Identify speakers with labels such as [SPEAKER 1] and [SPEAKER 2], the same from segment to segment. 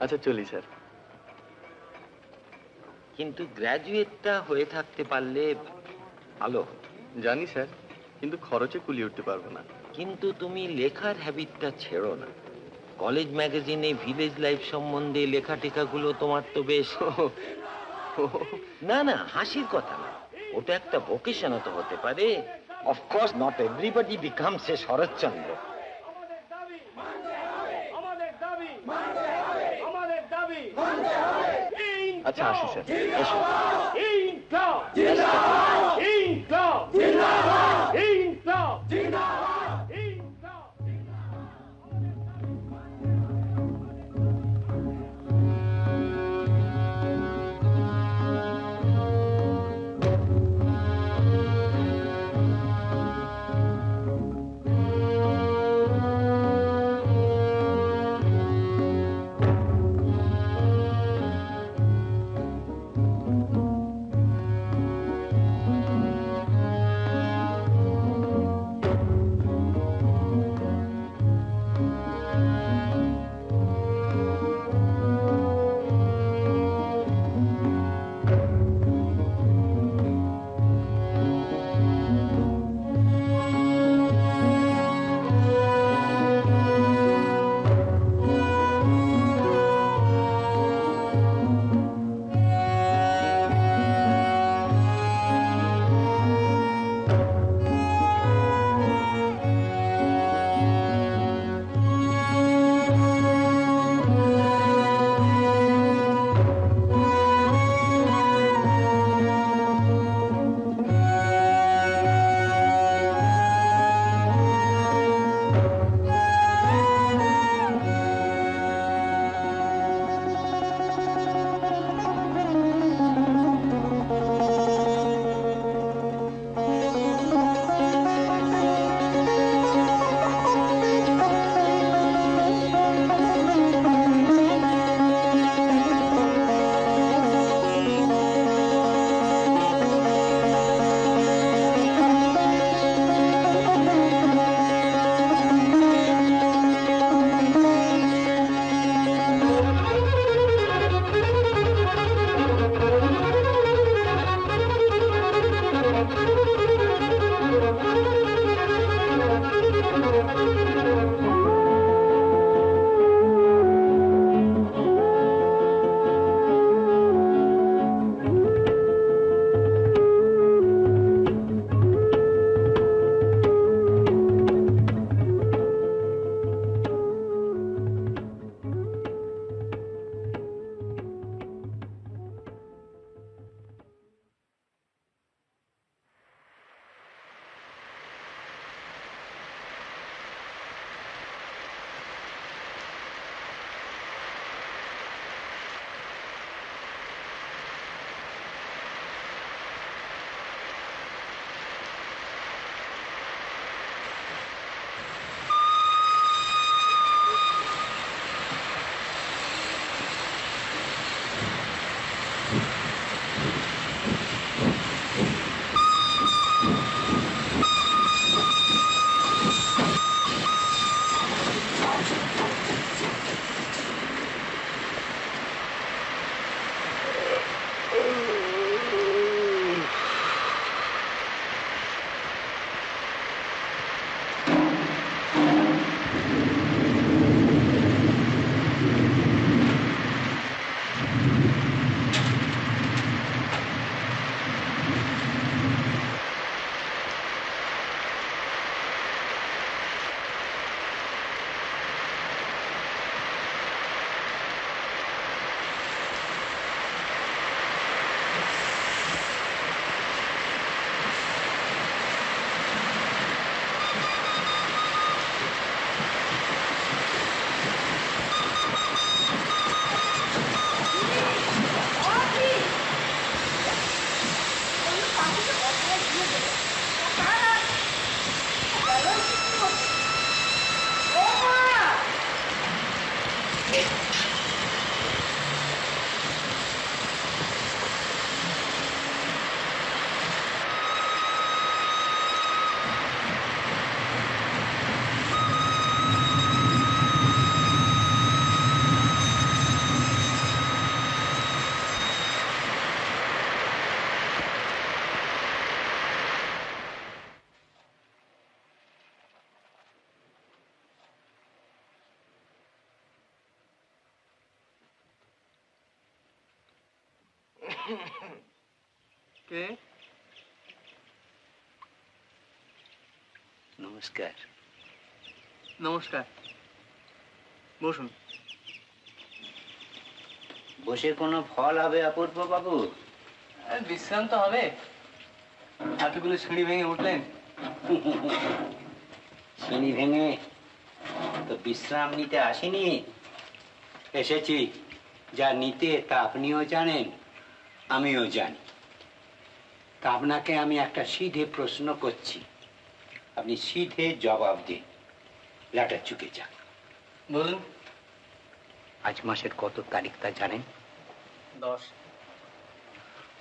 [SPEAKER 1] আচ্ছা চলি স্যার।
[SPEAKER 2] কিন্তু গ্র্যাজুয়েটটা হয়ে থাকতে পারলে ভালো হতো।
[SPEAKER 1] জানি স্যার, কিন্তু খরচে কুলিয়ে উঠতে পারবো না।
[SPEAKER 2] কিন্তু তুমি লেখার হ্যাবিটটা ছেড়ো না। কলেজ ম্যাগাজিনে ভিলেজ লাইফ সম্বন্ধে লেখা টেখাগুলো তোমার তো বেশ। না না, হাসির কথা না, ওটা একটা ভোকেশনও তো হতে পারে। Of course not everybody becomes a Saratchandra.
[SPEAKER 1] আচ্ছা আসি স্যার।
[SPEAKER 2] এসো।
[SPEAKER 1] কে?
[SPEAKER 3] নমস্কার।
[SPEAKER 1] নমস্কার, বসুন।
[SPEAKER 3] বসে কোনো ফল হবে অপূর্ব বাবু?
[SPEAKER 1] বিশ্রাম তো হবে, এতগুলো সিঁড়ি ভেঙে উঠলেন।
[SPEAKER 3] সিঁড়ি ভেঙে তো বিশ্রাম নিতে আসিনি, এসেছি যা নিতে তা আপনিও জানেন, আমিও জানি। তা আপনাকে আমি একটা সিধে প্রশ্ন করছি, আপনি সিধে জবাব দিন, লাটা চুকে যান।
[SPEAKER 1] বলুন।
[SPEAKER 3] আজ মাসের কত তারিখ তা জানেন?
[SPEAKER 1] 10।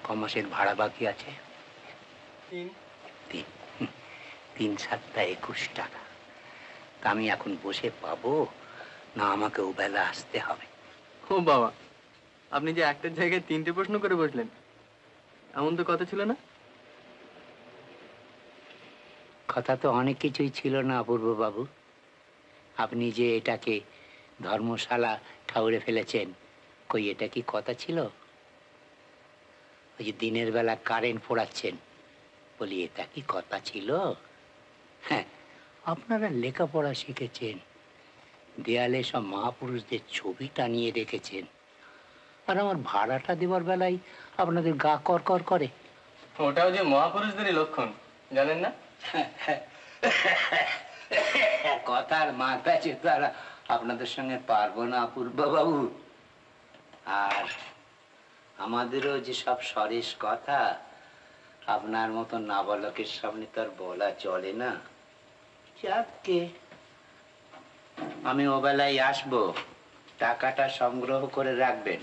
[SPEAKER 3] ক মাসের ভাড়া বাকি আছে?
[SPEAKER 1] 3।
[SPEAKER 3] 3 7 21 টাকা। তা আমি এখন বসে পাবো না আমাকে ও বেলা আসতে হবে?
[SPEAKER 1] ও বাবা, আপনি যে একটার জায়গায় 3টে প্রশ্ন করে বসলেন, এমন তো কথা ছিল না।
[SPEAKER 3] কথা তো অনেক কিছুই ছিল না অপূর্ব বাবু। আপনি যে এটাকে ধর্মশালা ঠাউরে ফেলেছেন, কই এটা কি কথা ছিল? ওই যে দিনের বেলা কারেন্ট পোড়াচ্ছেন, বলি এটা কি কথা ছিল? হ্যাঁ, আপনারা লেখাপড়া শিখেছেন, দেয়ালে সব মহাপুরুষদের ছবি টানিয়ে রেখেছেন, আর আমার ভাড়াটা দেওয়ার বেলায় আপনাদের গা কর কর করে।
[SPEAKER 1] ওটাও যে মহাপুরুষদেরই লক্ষণ, জানেন না?
[SPEAKER 3] কথার মাথা চেতারা আপনাদের সঙ্গে পারবো না অপূর্ব বাবু। আর আমাদেরও যে সব সরেস কথা আপনার মতো নাবালকের সামনে তো আর বলা চলে না। যাকে আমি ও বেলায় আসবো, টাকাটা সংগ্রহ করে রাখবেন,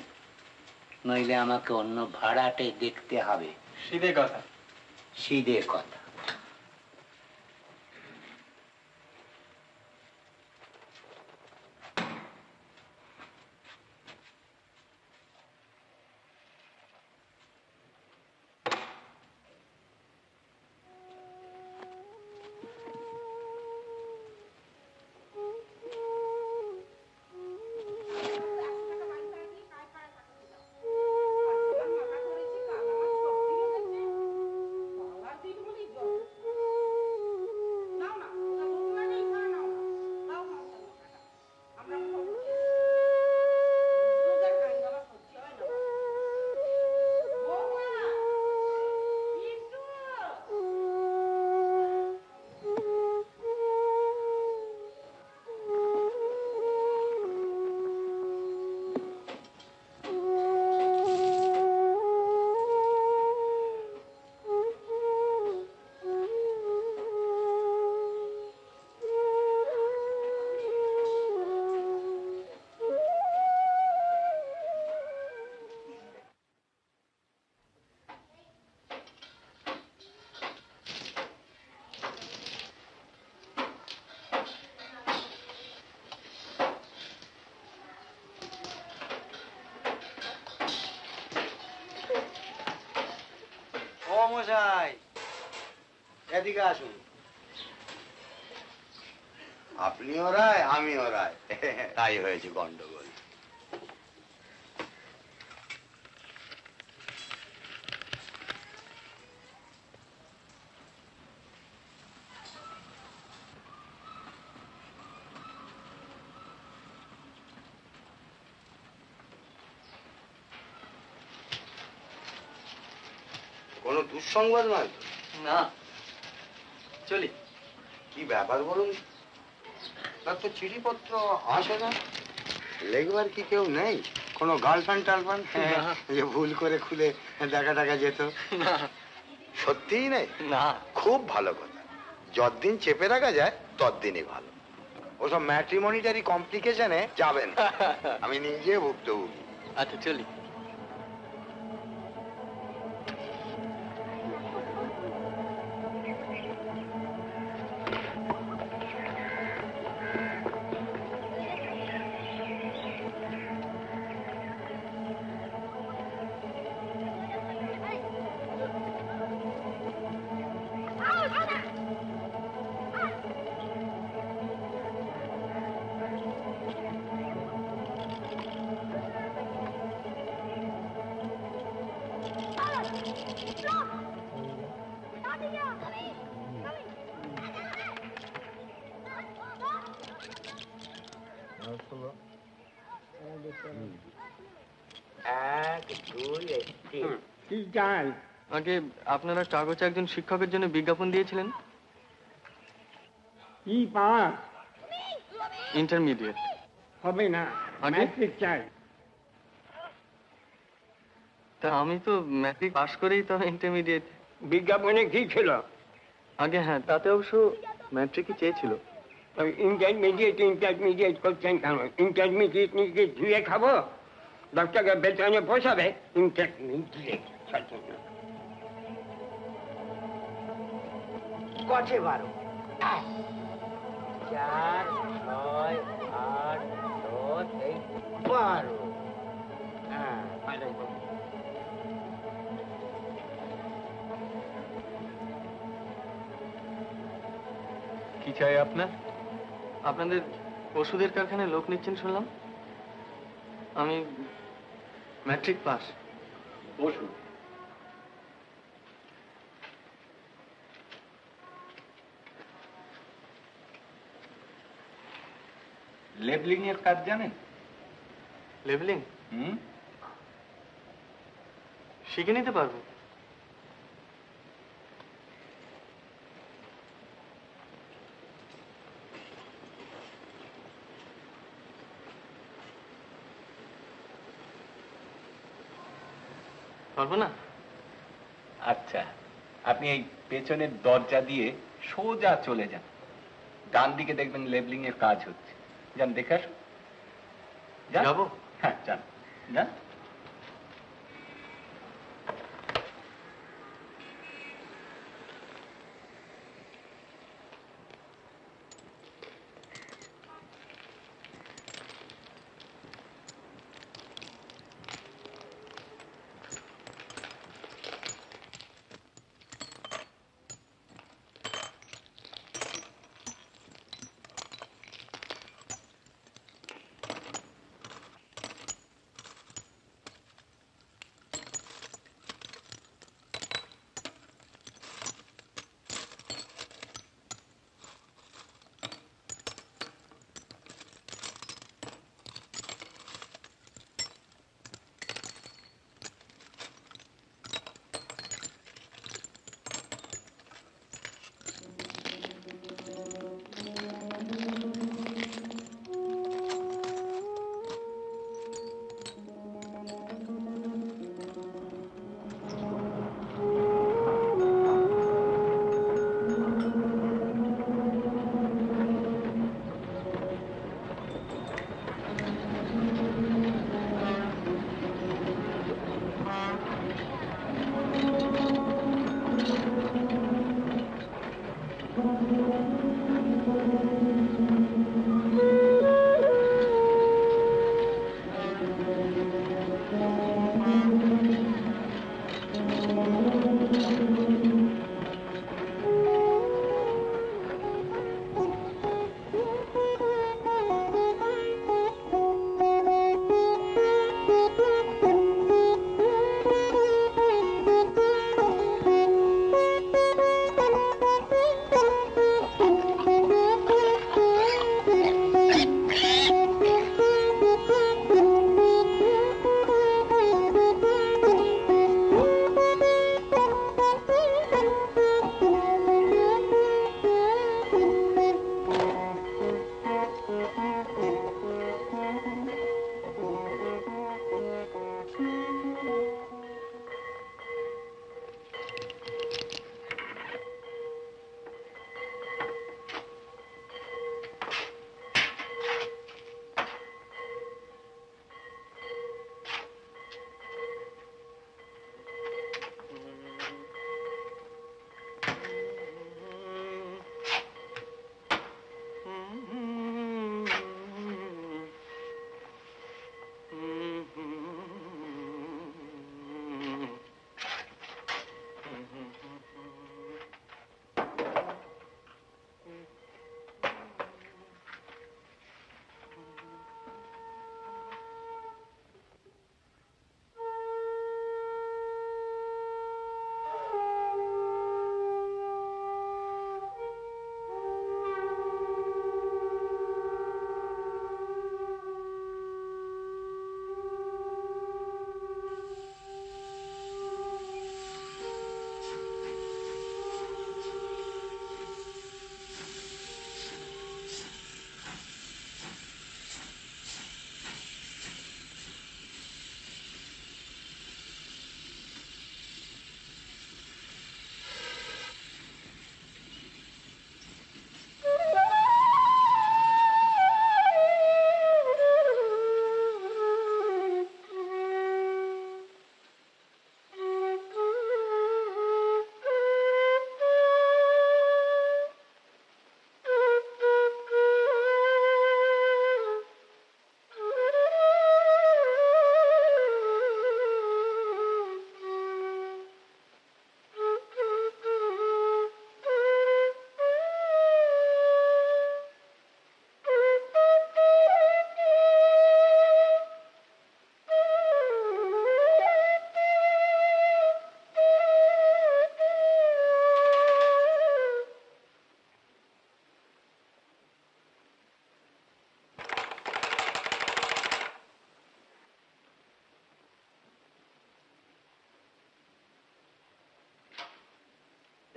[SPEAKER 3] নইলে আমাকে অন্য ভাড়াটে দেখতে হবে।
[SPEAKER 1] সিধে কথা।
[SPEAKER 3] সিধে কথা।
[SPEAKER 4] মশাই, এদিকে আসুন। আপনিও রায়, আমিও রায়, তাই হয়েছে গন্ডগোল। কোনো দুঃসংবাদ নয় তো?
[SPEAKER 1] না, চলি।
[SPEAKER 4] কি ব্যাপার বলুন? তার তো চিঠিপত্র আসে না। লেখবার কি কেউ নেই? কোনো গার্লফ্রেন্ড টার্লফ্রেন্ড যে ভুল করে খুলে দেখা টাকা যেত?
[SPEAKER 1] না।
[SPEAKER 4] সত্যিই নেই?
[SPEAKER 1] না।
[SPEAKER 4] খুব ভালো কথা। যতদিন চেপে রাখা যায় ততদিনই ভালো। ওসব ম্যাট্রিমনিটারি কমপ্লিকেশনে যাবেন না। আমি নিজে ভুক্তভোগী।
[SPEAKER 1] আচ্ছা, চলি।
[SPEAKER 2] এক দুই তিন।
[SPEAKER 5] কি চাই?
[SPEAKER 1] আগে আপনারা কাগজে একজন শিক্ষকের জন্য বিজ্ঞাপন দিয়েছিলেন।
[SPEAKER 5] কি পাস?
[SPEAKER 1] ইন্টারমিডিয়েট।
[SPEAKER 5] হবে না,
[SPEAKER 1] আগে?
[SPEAKER 5] ম্যাট্রিক চাই।
[SPEAKER 1] তা আমি তো ম্যাট্রিক পাশ করেই তো ইন্টারমিডিয়েট।
[SPEAKER 5] বিজ্ঞাপনে কি ছিল?
[SPEAKER 1] আগে হ্যাঁ, তাতে অবশ্য ম্যাট্রিকই চেয়েছিল।
[SPEAKER 5] ইন্টারমিডিয়েট করছেন কেন? ইন্টারমিডিয়েট নিজে ধুয়ে খাবো, 10 টাকা বেতনে পোষাবে। ইন্টারমিডিয়েট
[SPEAKER 2] কছে 12? 1 4 6 8 10 এই 12। হ্যাঁ, ভালোই বলুন।
[SPEAKER 1] কি চাই আপনার? আপনাদের ওষুধের কারখানায় লোক নিচ্ছেন শুনলাম। আমি ম্যাট্রিক পাস।
[SPEAKER 6] ওষুধ? লেবলিং এর কাজ জানেন?
[SPEAKER 1] লেভেলিং
[SPEAKER 6] হুম,
[SPEAKER 1] শিখে নিতে পারবো। পারবো না?
[SPEAKER 6] আচ্ছা, আপনি এই পেছনের দরজা দিয়ে সোজা চলে যান, ডান দিকে দেখবেন লেবলিং এর কাজ হচ্ছে। যান, দেখে আসুন। যান।
[SPEAKER 1] যাবো?
[SPEAKER 6] হ্যাঁ, যান যান।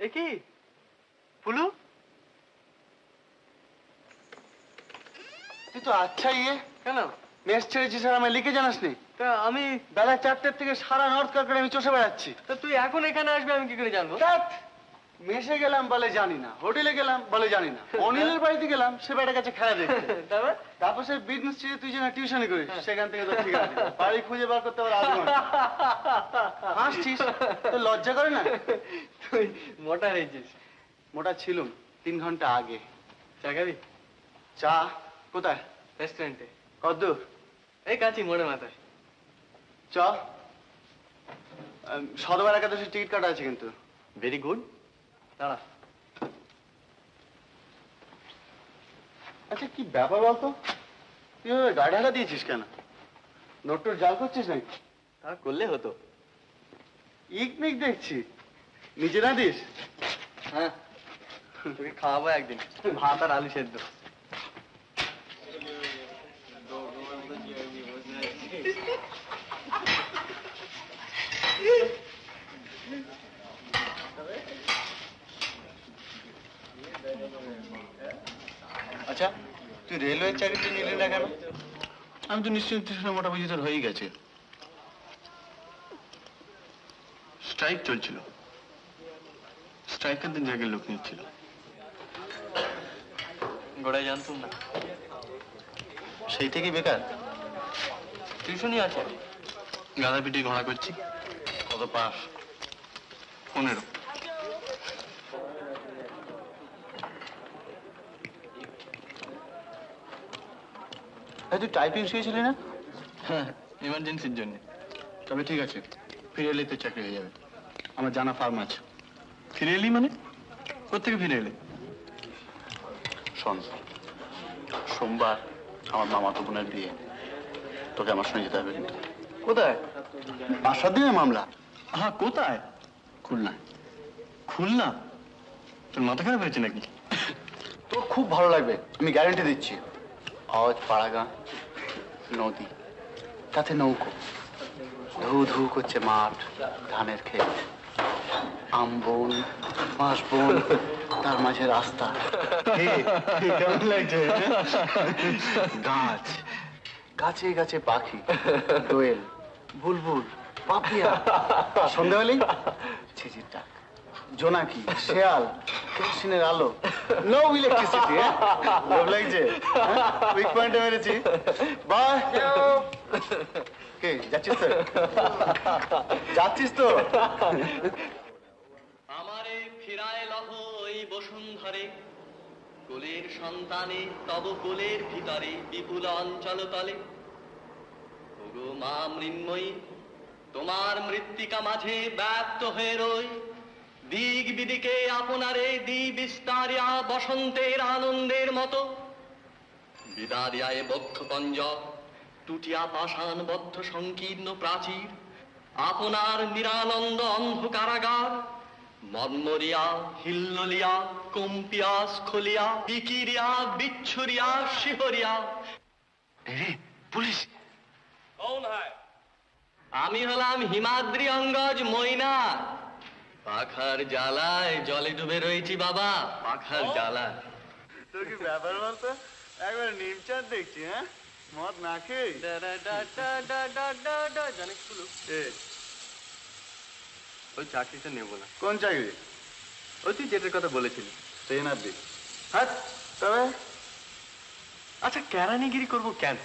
[SPEAKER 1] এ কি ফুলু,
[SPEAKER 7] তুই তো আচ্ছা
[SPEAKER 1] কেন?
[SPEAKER 7] মেস ছেড়েছিস আর আমায় লিখে জানাস নি?
[SPEAKER 1] তা আমি
[SPEAKER 7] বেলা 4টের থেকে সারা নর্থ ক্যালকাটা আমি চষে বেড়াচ্ছি।
[SPEAKER 1] তা তুই এখন এখানে আসবে আমি কি করে জানবো?
[SPEAKER 7] ধ্যাৎ, মেসে গেলাম বলে জানি না, হোটেলে গেলাম বলে জানি না, অনিলের বাড়িতে গেলাম সে বেটার কাছে খেলা দেখতে,
[SPEAKER 1] তারপর
[SPEAKER 7] তারপর সে বিজনেস ছেড়ে তুই যেন টিউশনি করিস, সেখান থেকে তো ঠিক আছে বাড়ি খুঁজে বার করতে আবার আধ ঘন্টা। হাসছিস, তো লজ্জা করে না?
[SPEAKER 1] তুই মোটা হয়েছিস।
[SPEAKER 7] মোটা ছিলুম 3 ঘন্টা আগে।
[SPEAKER 1] চা খাবি?
[SPEAKER 7] চা কোথায়?
[SPEAKER 1] রেস্টুরেন্টে।
[SPEAKER 7] কদ্দূর?
[SPEAKER 1] এই কাছি মোড়ে মাথায়।
[SPEAKER 7] চ। সদবার একাদশীর টিকিট কাটা আছে কিন্তু।
[SPEAKER 1] ভেরি গুড, দাঁড়া।
[SPEAKER 7] আচ্ছা কি ব্যাপার বলতো, তুই গাড়ি ঢাকা দিয়েছিস কেন? নোটটোর জাল করছিস নাকি?
[SPEAKER 1] তা করলে হতো।
[SPEAKER 7] ইকনিক দেখছি, নিজে না দিস?
[SPEAKER 1] হ্যাঁ, তোকে খাওয়াবো একদিন, ভাত আর আলু সেদ্ধ।
[SPEAKER 7] আচ্ছা তুই রেলওয়ে চাকরিতে নিলি না কেন? আমি তো নিশ্চয়ই মোটামুটি তোর হয়েই গেছে। স্ট্রাইক চলছিল, স্ট্রাইকের দিন জায়গায় লোক নিচ্ছিল।
[SPEAKER 1] গোড়ায় জানতুম না।
[SPEAKER 7] সেই থেকে বেকার
[SPEAKER 1] টিউশনই আছে।
[SPEAKER 7] গাদা পিটি ঘোড়া করছি। কত পাস? 15। তুই টাইপিং শিখেছিলি না?
[SPEAKER 1] হ্যাঁ, ইমার্জেন্সির জন্য।
[SPEAKER 7] তবে ঠিক আছে, ফিরে এলে তো চাকরি হয়ে যাবে। আমার জানা ফার্ম আছে। ফিরে এলি মানে? কোথেকে ফিরে এলে? শোন, সোমবার আমার মামাতো বোনের বিয়ে, তোকে আমার সঙ্গে যেতে হবে কিন্তু।
[SPEAKER 1] কোথায়?
[SPEAKER 7] 5-7 দিনের মামলা।
[SPEAKER 1] হ্যাঁ, কোথায়?
[SPEAKER 7] খুলনায়।
[SPEAKER 1] খুলনা? তোর মাথা খারাপ হয়েছে নাকি?
[SPEAKER 7] তোর খুব ভালো লাগবে, আমি গ্যারান্টি দিচ্ছি। আওয়াজ পাড়াগাঁ, নদী, তাতে নৌকো, ধু ধু করছে মাঠ, ধানের ক্ষেত, আম বন, বাঁশ বন, তার মাঝে রাস্তা। কেমন লাগছে? গাছ, গাছে গাছে পাখি, দোয়েল, বুলবুল, পাপিয়া, সন্ধ্যা হলেই ঝিঝির ডাক, জোনাকি, শেয়াল, কেরোসিনের আলো, নো ইলেকট্রিসিটি। লোভ লাগছে? উইক পয়েন্টে মেরেছি। বাই। কে যাচ্ছিস তো? যাচ্ছিস তো?
[SPEAKER 1] আমারে ফিরায় লহ ওই বসুন্ধরে, কোলের সন্তানে তব কোলের ভিতরে বিপুল অঞ্চল তলে। ওগো মা মৃন্ময়ী, তোমার মৃত্তিকা মাঝে ব্যক্ত হয়ে রই, দিক বিদিকে আপনারে দি বিস্তারিয়া বসন্তের আনন্দের মতো। বিদারিয়ায় বক্ষ পঞ্জ, টুটিয়া পাষাণ বদ্ধ সংকীর্ণ প্রাচীর, আপনার নিরানন্দ অন্ধকারাগার, মর্মরিয়া, হিল্লোলিয়া, কম্পিয়া, স্খলিয়া, বিকিরিয়া, বিচ্ছুরিয়া, শিহরিয়া।
[SPEAKER 7] পুলিশ।
[SPEAKER 1] আমি হলাম হিমাদ্রি অঙ্গজ ময়না। পাখার জ্বালায় জলে ডুবে রয়েছি বাবা, পাখার জ্বালায়।
[SPEAKER 7] তোর কি ব্যাপার বলতো, একবার নিমচাঁদ দেখছি। হ্যাঁ, মদ না খেয়ে
[SPEAKER 1] জানিস বলু, ওই চাকরিটা নেবো না।
[SPEAKER 7] কোন চাকরি?
[SPEAKER 1] ওই তুই যেটার কথা বলেছিলি।
[SPEAKER 7] সেই না দি। হ্যাঁ, তবে
[SPEAKER 1] আচ্ছা, কেরানিগিরি করবো কেন?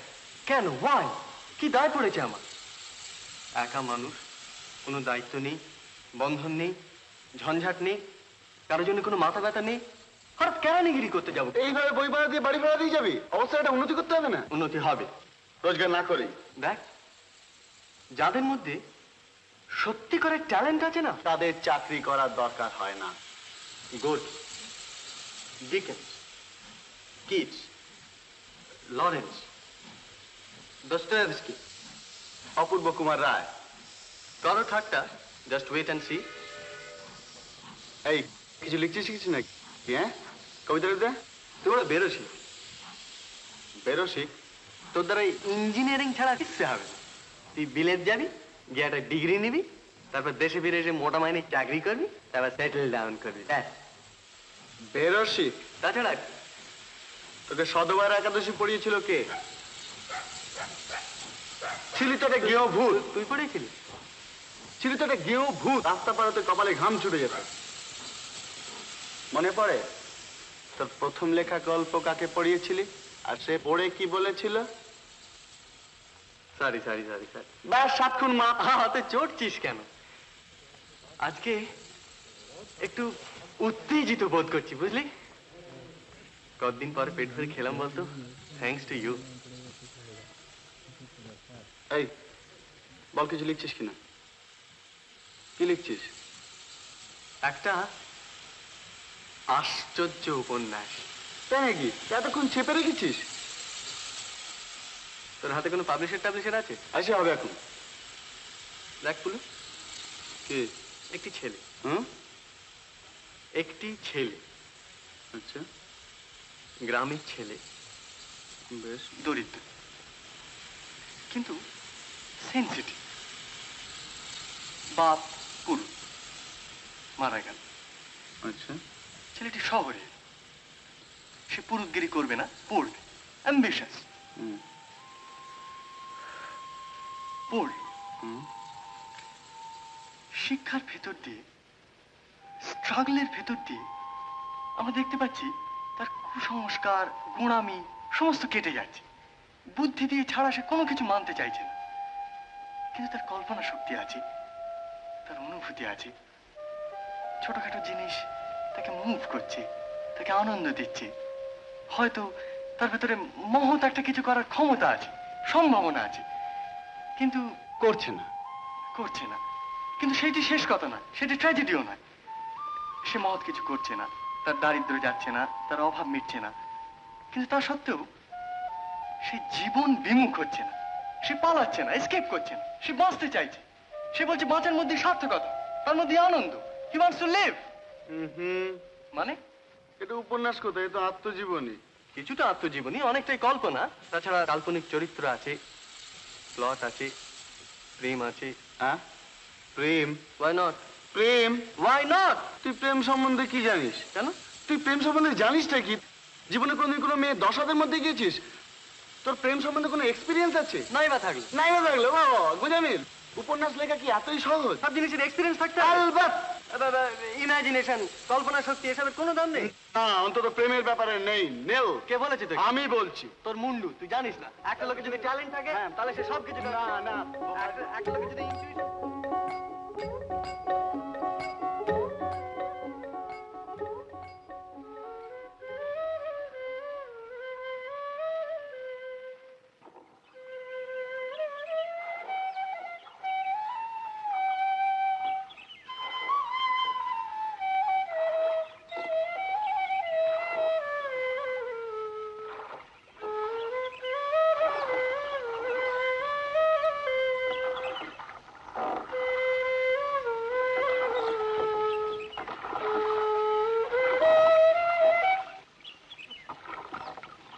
[SPEAKER 1] কেন? ওয়াই? কি দায় পড়েছে আমার? একা মানুষ, কোনো দায়িত্ব নেই, বন্ধন নেই, ঝঞ্ঝাট নেই, কারোর জন্য কোনো মাথা ব্যথা নেই। হঠাৎ কেরানিগিরি করতে যাবো?
[SPEAKER 7] এইভাবে বই ভাড়া দিয়ে বাড়ি ভাড়া দিয়ে যাবি? অবস্থাটা উন্নতি করতে হবে না?
[SPEAKER 1] উন্নতি হবে।
[SPEAKER 7] রোজগার না করি।
[SPEAKER 1] দেখ, যাদের মধ্যে সত্যি করে ট্যালেন্ট আছে না,
[SPEAKER 7] তাদের চাকরি করার দরকার হয় না।
[SPEAKER 1] Good, Dickens, Keats, Lawrence, Dostoevsky,
[SPEAKER 7] Apurba Kumar Roy.
[SPEAKER 1] কারো ঠাট্টা, জাস্ট ওয়েট অ্যান্ড সি।
[SPEAKER 7] এই কিছু লিখতে শিখেছিস নাকি? হ্যাঁ, কবিতা লিখতে?
[SPEAKER 1] তুই বড় বেরোসি।
[SPEAKER 7] বেরোসি?
[SPEAKER 1] তোর দ্বারা ইঞ্জিনিয়ারিং ছাড়া কিচ্ছু হবে না। তুই বিলেত যাবি, গিয়ে একটা ডিগ্রি নিবি, তারপর দেশে ফিরে এসে মোটা মাইনে চাকরি করবি, তারপর সেটেল ডাউন করবি। ব্যাস।
[SPEAKER 7] বেরসি,
[SPEAKER 1] তাছাড়া কি?
[SPEAKER 7] তোকে সদবার একাদশী পড়িয়েছিল কে? ছিলি তো একটা গেঁয়ো ভূত,
[SPEAKER 1] তুই পড়েছিলি?
[SPEAKER 7] ছিলি তো একটা গেঁয়ো ভূত, রাস্তা পাড়াতে কপালে ঘাম ছুটে যেত। মনে পড়ে তোর প্রথম লেখা গল্প কাকে পড়িয়েছিলি, আর সে পড়ে কি বলেছিল?
[SPEAKER 1] Sorry sorry sorry sorry.
[SPEAKER 7] ব্যাস, সাতক্ষণ মা।
[SPEAKER 1] হাতে চড়ছিস কেন? আজকে একটু উত্তেজিত বোধ করছি, বুঝলি? কতদিন পরে পেট ভরে খেলাম বলতো। Thanks to you.
[SPEAKER 7] এই বল, কিছু লিখছিস কিনা? কি লিখছিস?
[SPEAKER 1] একটা আশ্চর্য উপন্যাস।
[SPEAKER 7] তাই নাকি? এতক্ষণ চেপে রেখেছিস?
[SPEAKER 1] তোর হাতে কোনো পাবলিশার আছে?
[SPEAKER 7] আসে হবে এখন।
[SPEAKER 1] দেখ পুলু,
[SPEAKER 7] কি?
[SPEAKER 1] একটি ছেলে,
[SPEAKER 7] হুম,
[SPEAKER 1] একটি ছেলে,
[SPEAKER 7] আচ্ছা,
[SPEAKER 1] গ্রামের ছেলে,
[SPEAKER 7] বেশ।
[SPEAKER 1] দরিদ্র কিন্তু সেন্সিটিভ। বাপ পুরু মারা গেল।
[SPEAKER 7] আচ্ছা,
[SPEAKER 1] ছেলেটি শহরে, সে পুরুতগিরি করবে না, পড়বে, অ্যাম্বিশাস।
[SPEAKER 7] হুম,
[SPEAKER 1] পড়ল।
[SPEAKER 7] হুম,
[SPEAKER 1] শিক্ষার ভেতর দিয়ে, স্ট্রাগলের ভেতর দিয়ে আমরা দেখতে পাচ্ছি তার কুসংস্কার, গোঁড়ামি সমস্ত কেটে যাচ্ছে। বুদ্ধি দিয়ে ছাড়া সে কোনো কিছু মানতে চাইছে না। কিন্তু তার কল্পনা শক্তি আছে, তার অনুভূতি আছে। ছোটখাটো জিনিস তাকে মুভ করছে, তাকে আনন্দ দিচ্ছে। হয়তো তার ভেতরে মহৎ একটা কিছু করার ক্ষমতা আছে, সম্ভাবনা আছে, কিন্তু
[SPEAKER 7] করছে না।
[SPEAKER 1] করছে না। কিন্তু সেটি শেষ কথা না, সেটি ট্র্যাজেডিও নয়। সে মহৎ কিছু করছে না, তার দারিদ্র্য যাচ্ছে না, তার অভাব মিটছে না, কিন্তু তা সত্ত্বেও সে জীবন বিমুখ হচ্ছে না, সে পালাচ্ছে না, এসকেপ করছে না, সে বাঁচতে চাইছে। সে বলছে বাঁচার মধ্যে সার্থকতা, তার মধ্যে আনন্দ। He wants to live. মানে
[SPEAKER 7] এটা উপন্যাস কোথায়? এটা আত্মজীবনী।
[SPEAKER 1] কিছুটা আত্মজীবনী, অনেকটাই কল্পনা। তাছাড়া কাল্পনিক চরিত্র আছে, প্লট আছে, প্রেম আছে।
[SPEAKER 7] হ্যাঁ, প্রেম?
[SPEAKER 1] Why not?
[SPEAKER 7] প্রেম?
[SPEAKER 1] Why not?
[SPEAKER 7] তুই প্রেম সম্বন্ধে কি জানিস?
[SPEAKER 1] কেন?
[SPEAKER 7] তুই প্রেম সম্বন্ধে জানিসটা কি? জীবনে কোনদিন কোনো মেয়ে 10 হাতের মধ্যে গিয়েছিস? তোর প্রেম সম্বন্ধে কোনো এক্সপিরিয়েন্স আছে?
[SPEAKER 1] নাই বা থাকলে?
[SPEAKER 7] নাই বা থাকলে বাবা গুজামিল, উপন্যাস লেখা কি এতই সহজ?
[SPEAKER 1] সব জিনিসের এক্সপিরিয়েন্স থাকতে
[SPEAKER 7] আলবাত।
[SPEAKER 1] ইমাজিনেশন, কল্পনা শক্তি, এসবের কোনো দাম নেই।
[SPEAKER 7] না, অন্তত প্রেমের ব্যাপারে নেই। নেল।
[SPEAKER 1] কে বলেছে তোকে?
[SPEAKER 7] আমি বলছি।
[SPEAKER 1] তোর মুন্ডু, তুই জানিস না একটা লোকের যদি ট্যালেন্ট থাকে তাহলে সে সব কিছু
[SPEAKER 7] না, না।
[SPEAKER 1] একটা লোকের যদি intuition-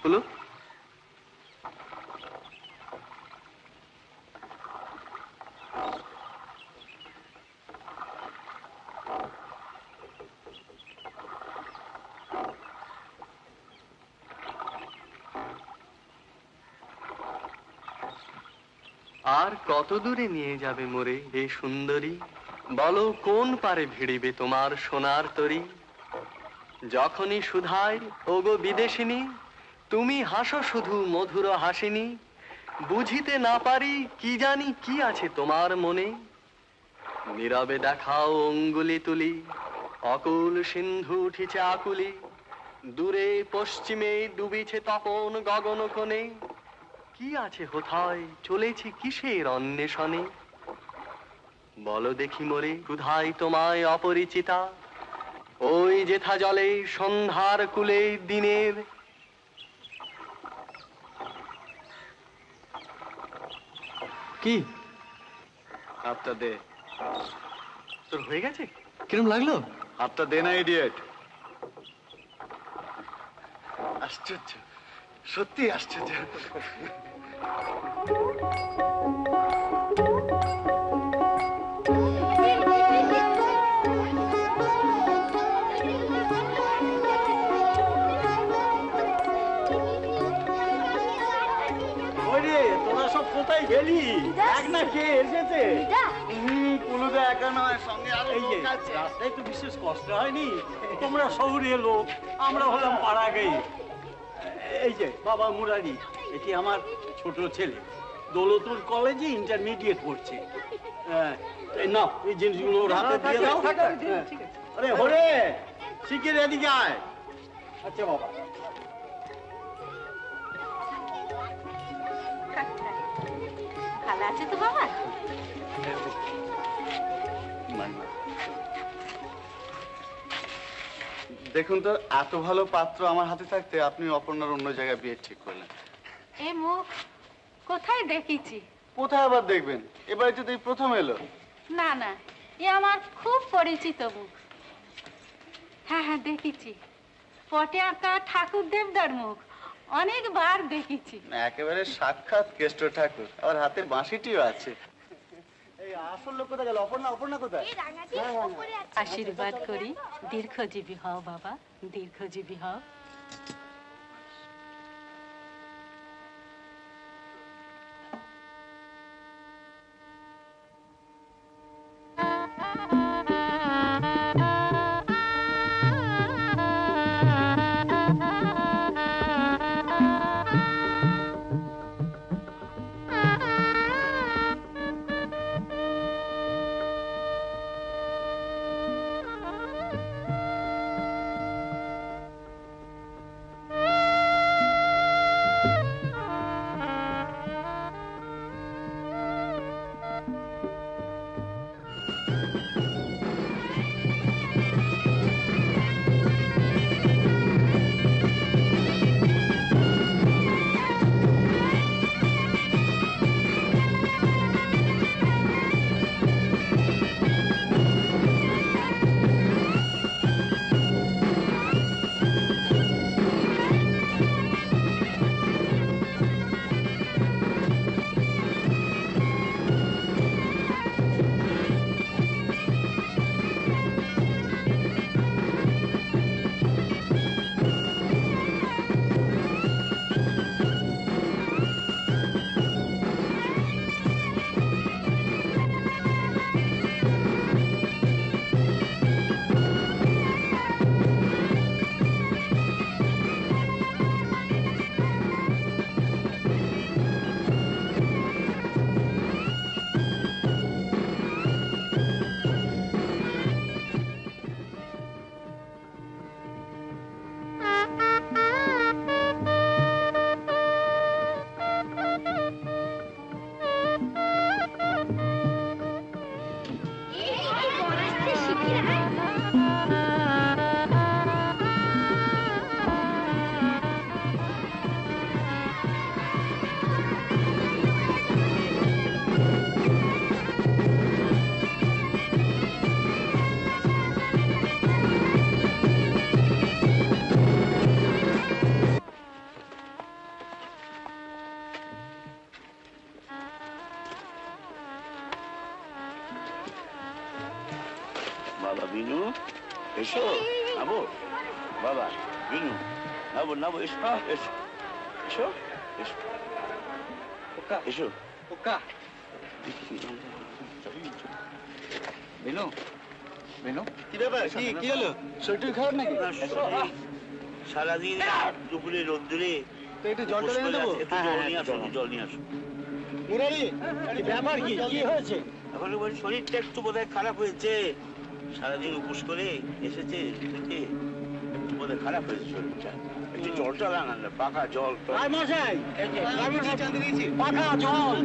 [SPEAKER 1] হলো আর কত দূরে নিয়ে যাবে মোরে হে সুন্দরী, বলো কোন পারে ভিড়িবে তোমার সোনার তরী। যখনই সুধায় ওগো বিদেশিনী, তুমি হাসো শুধু মধুর হাসিনী। বুঝিতে না পারি কি জানি কি আছে তোমার মনে। নীরবে দেখাও অঙ্গুলি তুলি, অকুল সিন্ধু উঠিছে আকুলি। দূরে পশ্চিমে ডুবিছে তপন গগন কোণে। কি আছে হোথায় চলেছি কিসের অন্বেষণে। বলো দেখি মোরে ক্ষুধাই তোমায় অপরিচিতা, ওই যেথা জলে সন্ধ্যার কুলে দিনের। কি
[SPEAKER 7] হাতটা দে।
[SPEAKER 1] তোর হয়ে গেছে? কিরম লাগলো?
[SPEAKER 7] হাতটা দে না, ইডিয়েট। আশ্চর্য, সত্যি আশ্চর্য।
[SPEAKER 8] Thank you. কোথায় গেলি?
[SPEAKER 9] দিদা?
[SPEAKER 8] এক না কে এসেছে?
[SPEAKER 9] দিদা?
[SPEAKER 8] কুলুদা একা নয়, সঙ্গে আরো
[SPEAKER 7] এই যে
[SPEAKER 8] লোক আছে।
[SPEAKER 7] রাস্তায় তো বিশেষ কষ্ট হয়নি, তোমরা শহুরে লোক, আমরা হলাম পাড়া গেই। এই যে বাবা মুরারি, এটি আমার ছোট ছেলে, দৌলতুল কলেজে ইন্টারমিডিয়েট পড়ছে। এই নাও, এই জিনিসগুলো ওর হাতে দিয়ে দাও। আরে হরে, শিখিয়ে এদিকে আয়। আচ্ছা বাবা।
[SPEAKER 9] ভালো আছে তো বাবা?
[SPEAKER 7] দেখুন তো, এত ভালো পাত্র আমার হাতে থাকতে আপনি অপর্ণার অন্য জায়গায় বিয়ে ঠিক করলেন।
[SPEAKER 9] এ মুখ কোথায় দেখেছি?
[SPEAKER 7] কোথায় আবার দেখবেন, এবারে যদি এই প্রথম এলো।
[SPEAKER 9] না না, এ আমার খুব পরিচিত মুখ। হ্যাঁ হ্যাঁ দেখেছি, পটে আঁকা ঠাকুর দেবদার মুখ অনেকবার দেখেছি।
[SPEAKER 7] একেবারে সাক্ষাৎ কেষ্ট ঠাকুর, আবার হাতে বাঁশিটিও আছে। এই আসল লোক কোথায় গেল? অপর্ণা, অপর্ণা কোথায়?
[SPEAKER 9] আশীর্বাদ করি দীর্ঘজীবী হও বাবা, দীর্ঘজীবী হও।
[SPEAKER 10] বাবা বিনু, এসো। নাবো বাবা, বিনু, নাবো নাবো, এসো এসো এসো এসো এসো।
[SPEAKER 7] বিনু, বিনু, কি ব্যাপার? কি হলো? শরীর খারাপ নাকি?
[SPEAKER 10] সারাদিন দুপুরে রোদ্দুরে
[SPEAKER 7] একটু জল টল এনে দেবো?
[SPEAKER 10] জল নিয়ে আসো।
[SPEAKER 7] মুরারি, ব্যাপার কি? কি হয়েছে?
[SPEAKER 10] এখন বলি শরীরটা একটু বোধহয় খারাপ হয়েছে, সারাদিন উপোস করে এসেছে থেকে বোধহয় খারাপ হয়েছে শরীরটা। একটু জল টল আনান না, পাকা জল।
[SPEAKER 7] মশাই, পাখা জল।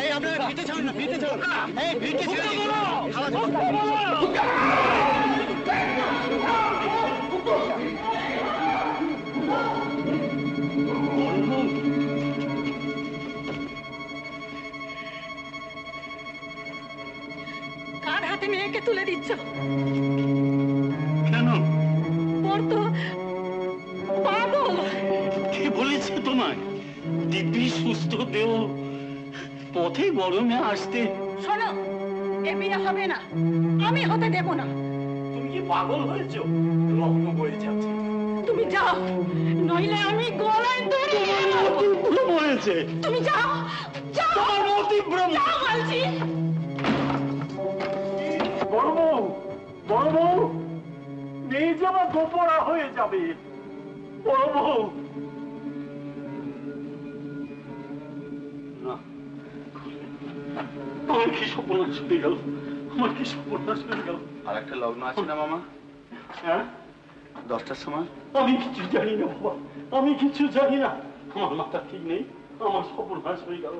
[SPEAKER 7] এই আপনারা ভিটে ছাড়ুন না, ভিটে ছাড়ুন। এই ভিটে
[SPEAKER 9] কার হাতে মেয়েকে তুলে দিচ্ছ?
[SPEAKER 7] কেন?
[SPEAKER 9] ওর তো পাগল।
[SPEAKER 7] কে বলেছে তোমায়? দিব্যি সুস্থ দেহ পথে গরমে আসতে।
[SPEAKER 9] শোনো, এ বিয়ে হবে না, আমি হতে দেব না।
[SPEAKER 8] তুমি কি পাগল হয়েছো? রক্ত বয়ে যাচ্ছে।
[SPEAKER 9] তুমি যাও, নইলে আমি গলায় দড়ি দিয়ে মারবো।
[SPEAKER 8] ভ্রম হয়েছে।
[SPEAKER 9] তুমি যাও, যাও,
[SPEAKER 8] তোমার মতিভ্রম।
[SPEAKER 9] যাও বলছি।
[SPEAKER 8] বড় বউ, বড় বউ, নিয়ে যাওয়া গোপরা হয়ে যাবে। বড় বউ। না, আমার কি সর্বনাশ হয়ে গেল, আমার কি সর্বনাশ হয়ে গেল।
[SPEAKER 7] আর একটা লগ্ন আছে না মামা,
[SPEAKER 8] হ্যাঁ
[SPEAKER 7] 10টার সময়?
[SPEAKER 8] আমি কিছু জানি না বাবা, আমি কিছু জানি না। আমার মাথা ঠিক নেই, আমার সর্বনাশ হয়ে গেল,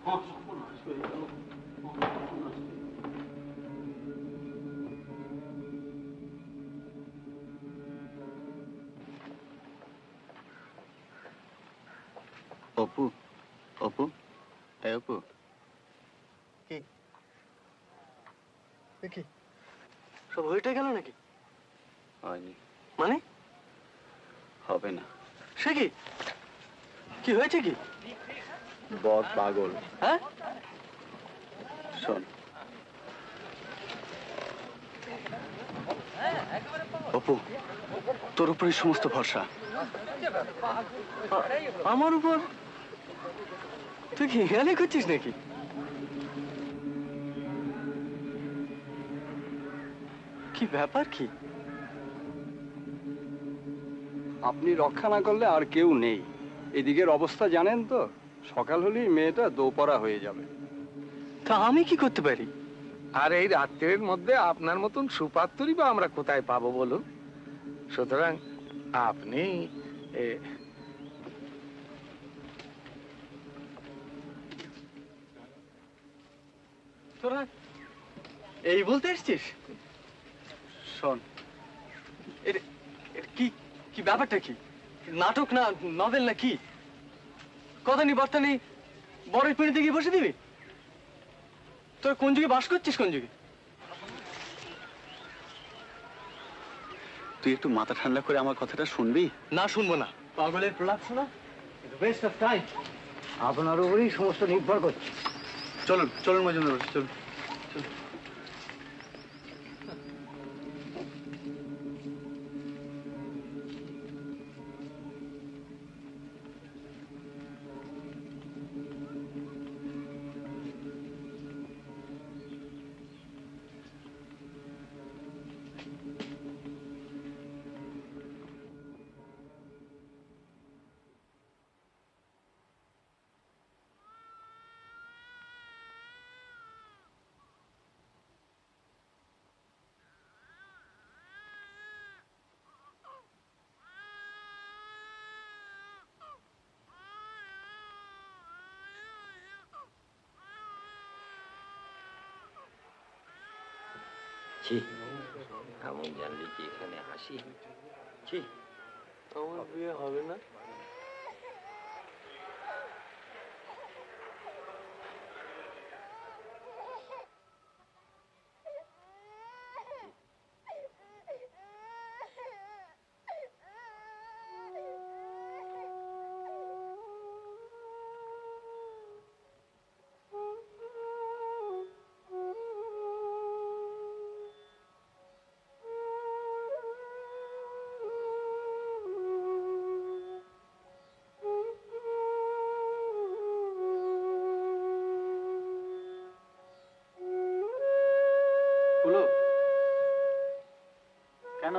[SPEAKER 8] আমার সর্বনাশ হয়ে গেল, আমার সর্বনাশ হয়ে গেল।
[SPEAKER 7] অপু, অপু, এই অপু,
[SPEAKER 1] কি সব হয়েটে গেল নাকি?
[SPEAKER 7] হয়নি,
[SPEAKER 1] মানে
[SPEAKER 7] হবে না।
[SPEAKER 1] সে কি, কি হয়েছে কি?
[SPEAKER 7] বর পাগল।
[SPEAKER 1] হ্যাঁ,
[SPEAKER 7] শোন অপু, তোর উপরে সমস্ত ভরসা।
[SPEAKER 1] আমার উপর তুই কি হেয়ালি করছিস নাকি? কি ব্যাপার কি?
[SPEAKER 11] আপনি রক্ষা না করলে আর কেউ নেই। এদিকের অবস্থা জানেন তো, সকাল হলেই মেয়েটা দোপরা হয়ে যাবে।
[SPEAKER 1] তা আমি কি করতে পারি?
[SPEAKER 12] আর এই রাত্রের মধ্যে আপনার মতন সুপাত্তরই বা আমরা কোথায় পাবো বলুন? সুতরাং আপনি
[SPEAKER 1] তোরা এই বলতে এসছিস?
[SPEAKER 7] শোন,
[SPEAKER 1] কি কি ব্যাপারটা কি? নাটক না নভেল না কি? কথা নেই বার্তা নেই, বরের পিড়িতে গিয়ে বসে দিবি? তোর কোন যুগে বাস করছিস, কোন যুগে?
[SPEAKER 7] তুই একটু মাথা ঠান্ডা করে আমার কথাটা শুনবি?
[SPEAKER 1] না, শুনবো না। পাগলের প্রলাপ শোনা ওয়েস্ট অফ টাইম।
[SPEAKER 3] আপনার উপরেই সমস্ত নির্ভর করছে।
[SPEAKER 7] চলুন চলুন মজুমদার বাবু, চলুন।
[SPEAKER 2] ছি, এমন জানলে কি এখানে হাসি? ছি,
[SPEAKER 1] আমার বিয়ে হবে না।
[SPEAKER 7] তুলো, কেন?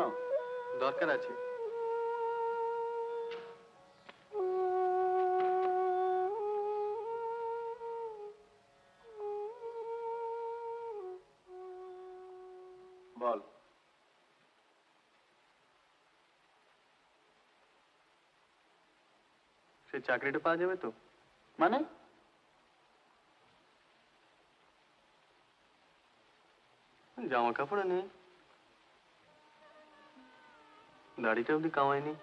[SPEAKER 1] দরকার আছে।
[SPEAKER 7] বল।
[SPEAKER 1] সে চাকরিটা পাওয়া যাবে তো?
[SPEAKER 7] মানে?
[SPEAKER 1] জামা কাপড় নেই, দাড়িটা অব্দি কামায়নি।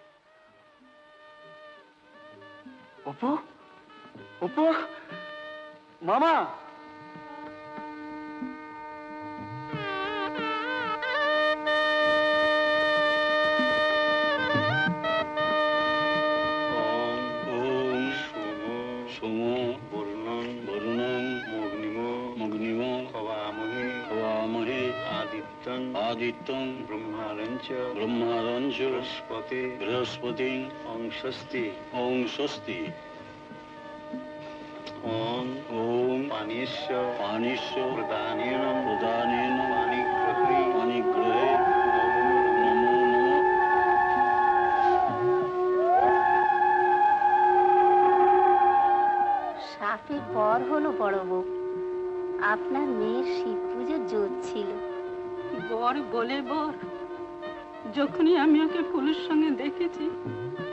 [SPEAKER 8] অপু, অপু, মামা।
[SPEAKER 10] আদিত্য
[SPEAKER 8] মুহূর্তং ব্রহ্মাদঞ্চ বৃহস্পতি ওং স্বস্তি ওং পানিশ্চ প্রদানেন পানিগ্রহে নমো নমঃ।
[SPEAKER 13] সাপে পর হলো বড় বউ, আপনার মেয়ের শিব পুজোর জোর ছিল।
[SPEAKER 9] বর বলে বর, যখনই আমি ওকে ফুলের সঙ্গে দেখেছি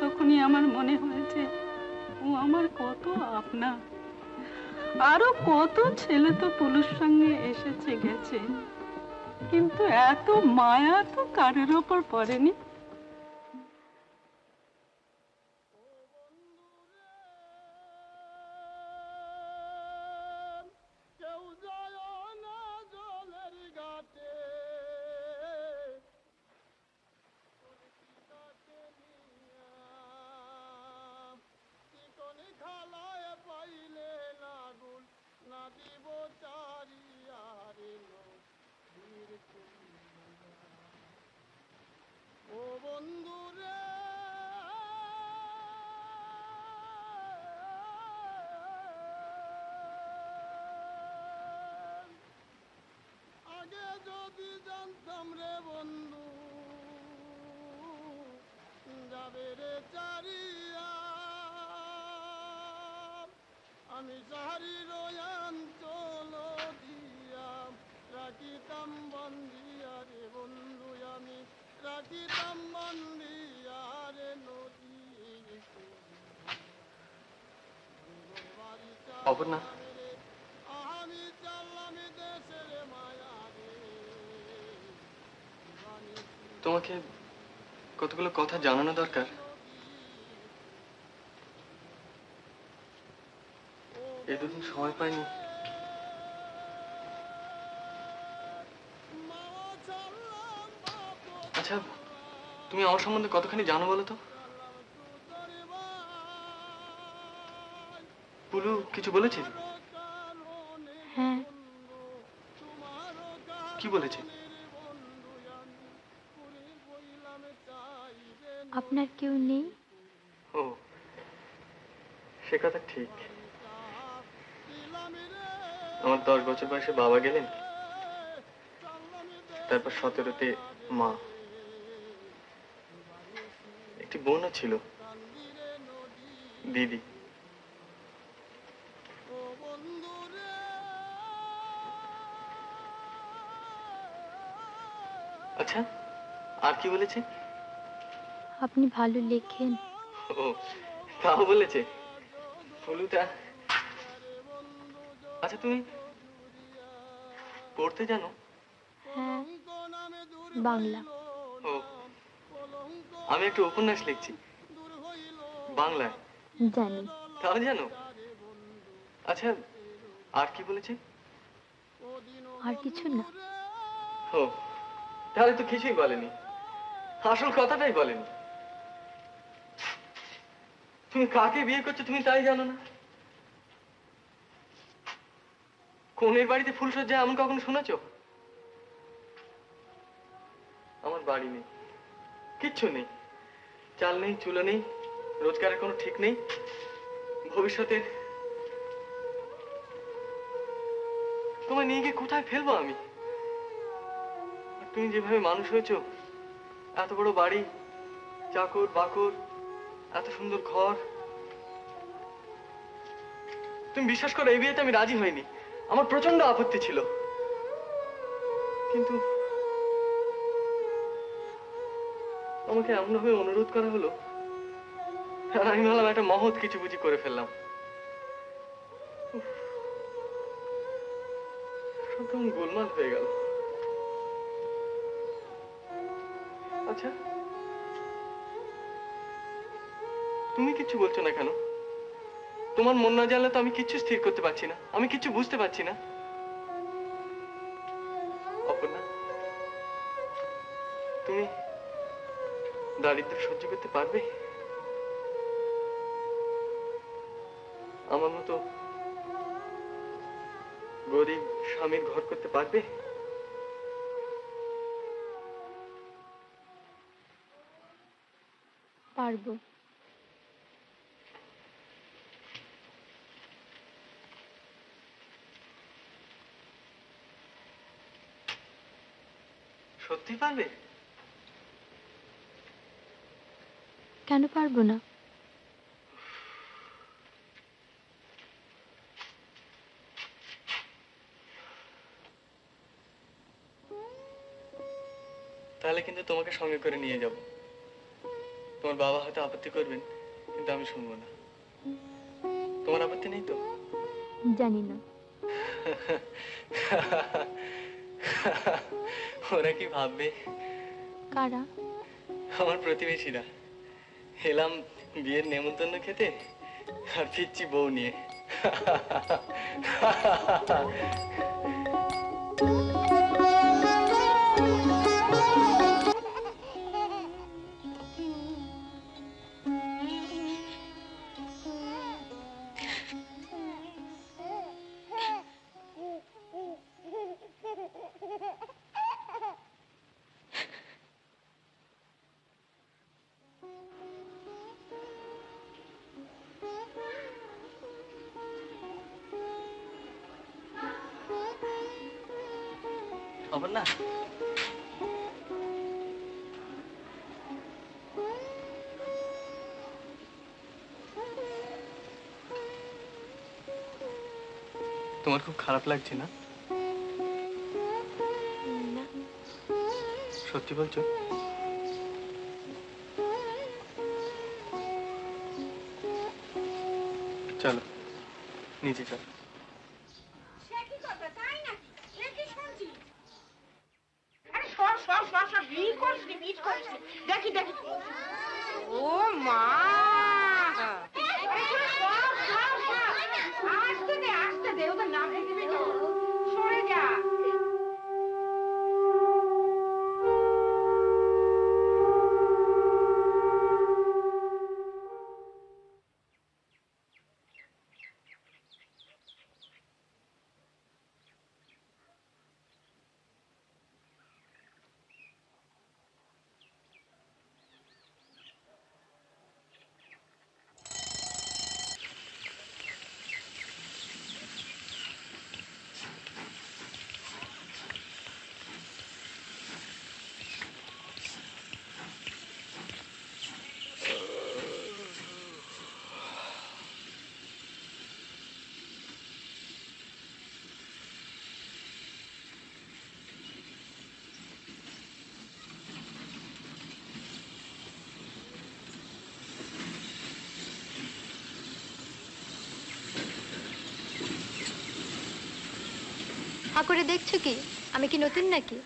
[SPEAKER 9] তখনই আমার মনে হয়েছে ও আমার কত আপনা। আরো কত ছেলে তো পুলুর সঙ্গে এসেছে গেছে, কিন্তু এত মায়া তো কারোর ওপর পড়েনি।
[SPEAKER 14] আমি সাহারির অঞ্চল দিয়া রাখিতাম বন্দিয়া রে বন্ধু, আমি রাখিতাম বন্দিয়া রে নদী।
[SPEAKER 1] অপর্ণা,
[SPEAKER 14] আমি চাললাম দেশের মায়া রে।
[SPEAKER 1] তোমাকে কতগুলো কথা জানানো দরকার। এই দুদিন সময় পাইনি। আচ্ছা, তুমি আমার সম্বন্ধে কতখানি জানো বলো তো? পুলু কিছু বলেছে?
[SPEAKER 13] হ্যাঁ।
[SPEAKER 1] কি বলেছে?
[SPEAKER 13] আপনার কেউ নেই?
[SPEAKER 1] ও, সে কথা ঠিক। আমার 10 বছর বয়সে বাবা গেলেন, তারপর 17তে মা। একটি বোনও ছিল, দিদি। আচ্ছা, আর কি বলেছে?
[SPEAKER 13] আপনি ভালো লেখেন।
[SPEAKER 1] ও, তাও বলেছে? ফুলুটা। আচ্ছা, তুমি পড়তে জানো?
[SPEAKER 13] হ্যাঁ, বাংলা।
[SPEAKER 1] ও, আমি একটা উপন্যাস লিখছি বাংলায়।
[SPEAKER 13] জানি।
[SPEAKER 1] তাও জানো? আচ্ছা, আর কি বলেছে?
[SPEAKER 13] আর কিছু না।
[SPEAKER 1] ও, তাহলে তো কিছুই বলেনি, আসল কথাটাই বলেনি। তুমি কাকে বিয়ে করছো তুমি তাই জানো না? কোনের বাড়িতে ফুলসজ্জা এমন কখনো শুনেছো? আমার বাড়ি নেই, কিচ্ছু নেই, চাল নেই, চুলো নেই, রোজগারের কোনো ঠিক নেই, ভবিষ্যতে তোমায় নিয়ে গিয়ে কোথায় ফেলবো আমি? তুমি যেভাবে মানুষ হয়েছো, এত বড় বাড়ি, চাকর বাকর, এত সুন্দর ঘর, তুমি বিশ্বাস করো এই বিয়েতে আমি রাজি হইনি। আমার প্রচন্ড আপত্তি ছিল, কিন্তু আমাকে এমনভাবে অনুরোধ করা হলো, আর আমি ভাবলাম একটা মহৎ কিছু বুঝি করে ফেললাম। সব কেমন গোলমাল হয়ে গেল। আচ্ছা, তুমি কিচ্ছু বলছো না কেন? তোমার মন না জানলে তো আমি কিচ্ছু স্থির করতে পারছি না, আমি কিচ্ছু বুঝতে পারছি না। অপর্ণা, তুমি দারিদ্র্য সহ্য করতে পারবে? আমার মতো গরিব স্বামীর ঘর করতে পারবে?
[SPEAKER 15] পারবো।
[SPEAKER 1] সত্যি পারবে?
[SPEAKER 15] কেন পারবো না?
[SPEAKER 1] তাহলে কিন্তু তোমাকে সঙ্গে করে নিয়ে যাব। তোমার বাবা হয়তো আপত্তি করবেন, কিন্তু আমি শুনবো না। তোমার আপত্তি নেই তো?
[SPEAKER 15] জানি না।
[SPEAKER 1] ওরা কি ভাববে?
[SPEAKER 15] কারা?
[SPEAKER 1] আমার প্রতিবেশীরা। এলাম বিয়ের নেমন্তন্ন খেতে, আর ফিরছি বউ নিয়ে। খবর না? তোমার খুব খারাপ লাগছে না? সত্যি বলছো? চলো নিচে চলো।
[SPEAKER 16] দেখি দেখি। ও মা, আসতে দে ওদের নাম দিবি তো। সরে যা।
[SPEAKER 15] হা করে দেখছো কি? আমি কি নতুন নাকি?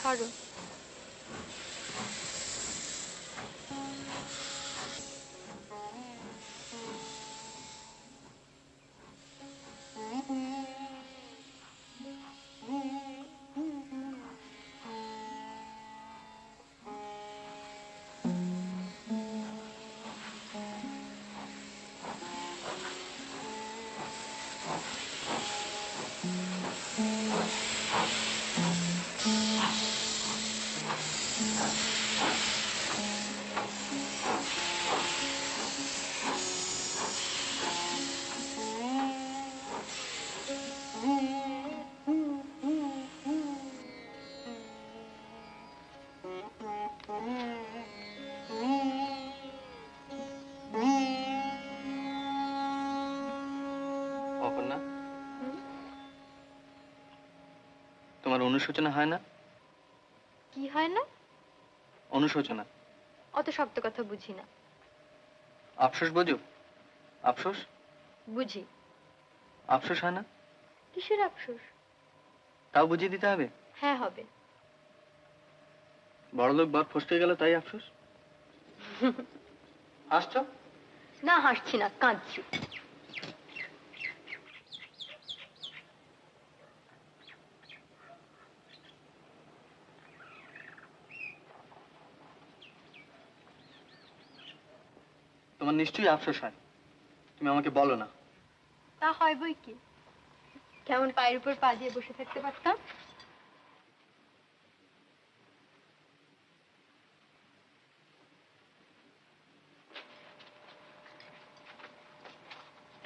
[SPEAKER 15] ছাড়ো।
[SPEAKER 1] অপর্ণা, তোমার অনুশোচনা হয় না?
[SPEAKER 15] কি হয় না?
[SPEAKER 1] অনুশোচনা।
[SPEAKER 15] অত শক্ত কথা বুঝি না।
[SPEAKER 1] আফসোস বোঝো? আফসোস
[SPEAKER 15] বুঝি।
[SPEAKER 1] আফসোস হয় না?
[SPEAKER 15] কিসের আফসোস?
[SPEAKER 1] তাও বুঝিয়ে দিতে হবে?
[SPEAKER 15] হ্যাঁ হবে।
[SPEAKER 1] বড়লোক বাপ ফসকে গেল তাই আফসোস? হাসছো?
[SPEAKER 15] না হাসছি না, কাঁদছি।
[SPEAKER 1] তোমার নিশ্চয়ই আফসোস হয়, তুমি আমাকে বলো না।
[SPEAKER 15] তা হয় বই কি, কেমন পায়ের উপর পা দিয়ে বসে থাকতে পারতাম।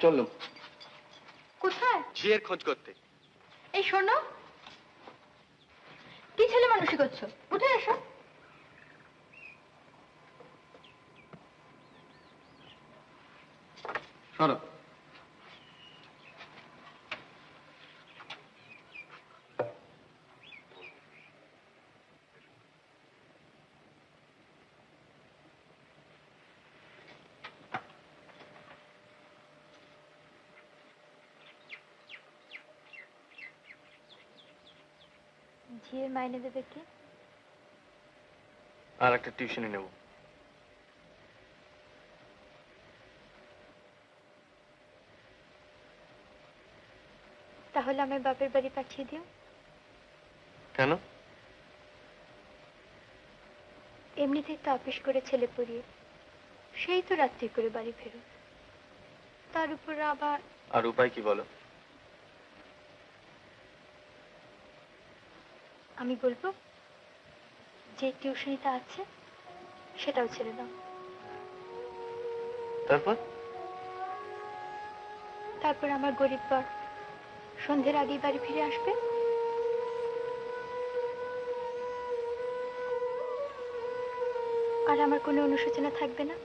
[SPEAKER 1] চললুম।
[SPEAKER 15] কোথায়?
[SPEAKER 1] ঝিয়ের খোঁজ করতে।
[SPEAKER 15] এই শোনো, কি ছেলে মানুষই করছো, উঠে এসো।
[SPEAKER 1] সরো।
[SPEAKER 15] ঝিয়ের মাইনে দেবে কে?
[SPEAKER 1] আর একটা টিউশনে নেব।
[SPEAKER 15] তাহলে আমার বাপের বাড়ি পাঠিয়ে দিও।
[SPEAKER 1] কেন?
[SPEAKER 15] এমনিতেই তো অফিস করে ছেলে পড়িয়ে সেই তো রাত্রি করে বাড়ি ফেরো, তার উপর আবার।
[SPEAKER 1] আর উপায় কি বলো?
[SPEAKER 15] আমি বলবো যে টিউশনিটা আছে সেটাও ছেড়ে দাও।
[SPEAKER 1] তারপর?
[SPEAKER 15] তারপর আমার গরিব বর সন্ধ্যের আগেই বাড়ি ফিরে আসবে। আর আমার কোনো অনুশোচনা থাকবে না।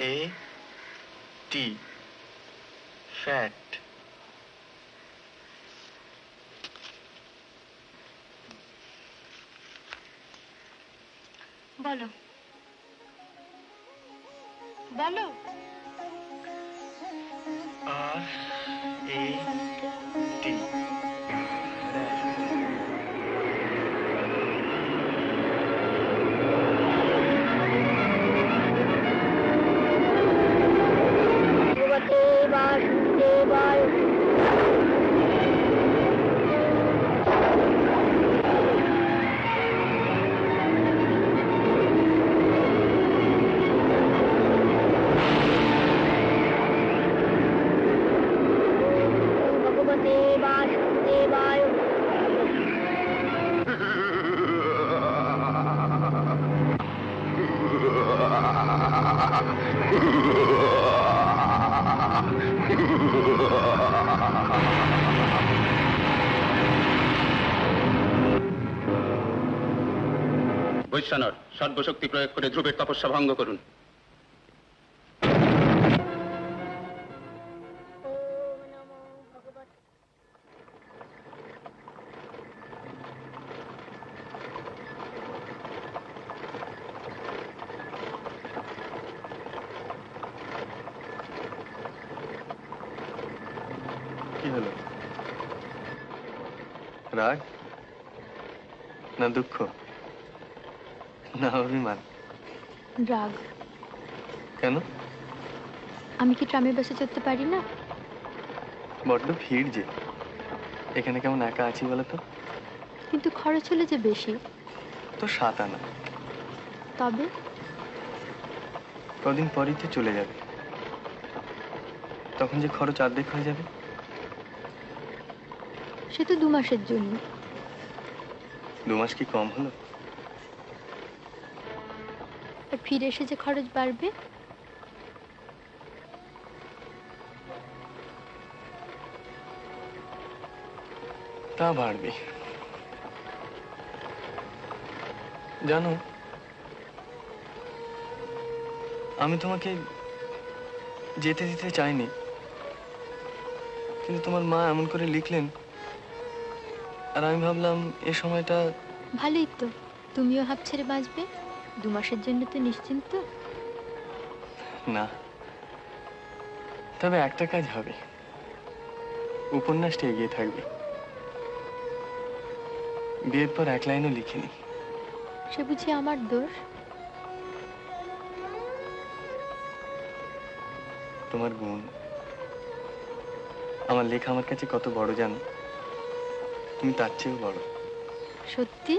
[SPEAKER 1] FAT fat.
[SPEAKER 15] বলো বলো।
[SPEAKER 1] RAT
[SPEAKER 15] ভগবতে বাসুদেবায়। ভগবতে বাসুদেবায়।
[SPEAKER 7] বৈশ্বানর সর্বশক্তি প্রয়োগ করে ধ্রুবের তপস্যা ভঙ্গ করুন।
[SPEAKER 1] কি হলো? রাগ না দুঃখ না অভিমান?
[SPEAKER 15] রাগ।
[SPEAKER 1] কেন?
[SPEAKER 15] আমি কি ট্রামে বসে চড়তে পারি না?
[SPEAKER 1] বড্ড ভিড় যে, এখানে কেমন একা আছি বলো তো?
[SPEAKER 15] কিন্তু খরচ হলে যে বেশি।
[SPEAKER 1] তো 7 আনা।
[SPEAKER 15] তবে
[SPEAKER 1] কদিন পরই তো চলে যাবে, তখন যে খরচ অর্ধেক হয়ে যাবে।
[SPEAKER 15] সে তো 2 মাসের জন্য।
[SPEAKER 1] 2 মাস কি কম হলো?
[SPEAKER 15] আর ফিরে এসে যে খরচ বাড়বে।
[SPEAKER 1] তা বাড়বে। জানো, আমি তোমাকে যেতে দিতে চাইনি, কিন্তু তোমার মা এমন করে লিখলেন, আর আমি ভাবলাম এ সময়টা
[SPEAKER 15] ভালোই তো, তুমিও হাঁপ ছেড়ে বাঁচবে। 2 মাসের জন্য তো নিশ্চিন্ত।
[SPEAKER 1] না, তবে একটা কাজ হবে, উপন্যাসটা এগিয়ে থাকবে। বিয়ের পর 1 লাইনও লিখিনি।
[SPEAKER 15] সে বুঝি আমার দোষ?
[SPEAKER 1] তোমার গুণ। আমার লেখা আমার কাছে কত বড় জানো? তুমি তার চেয়েও বড়।
[SPEAKER 15] সত্যি?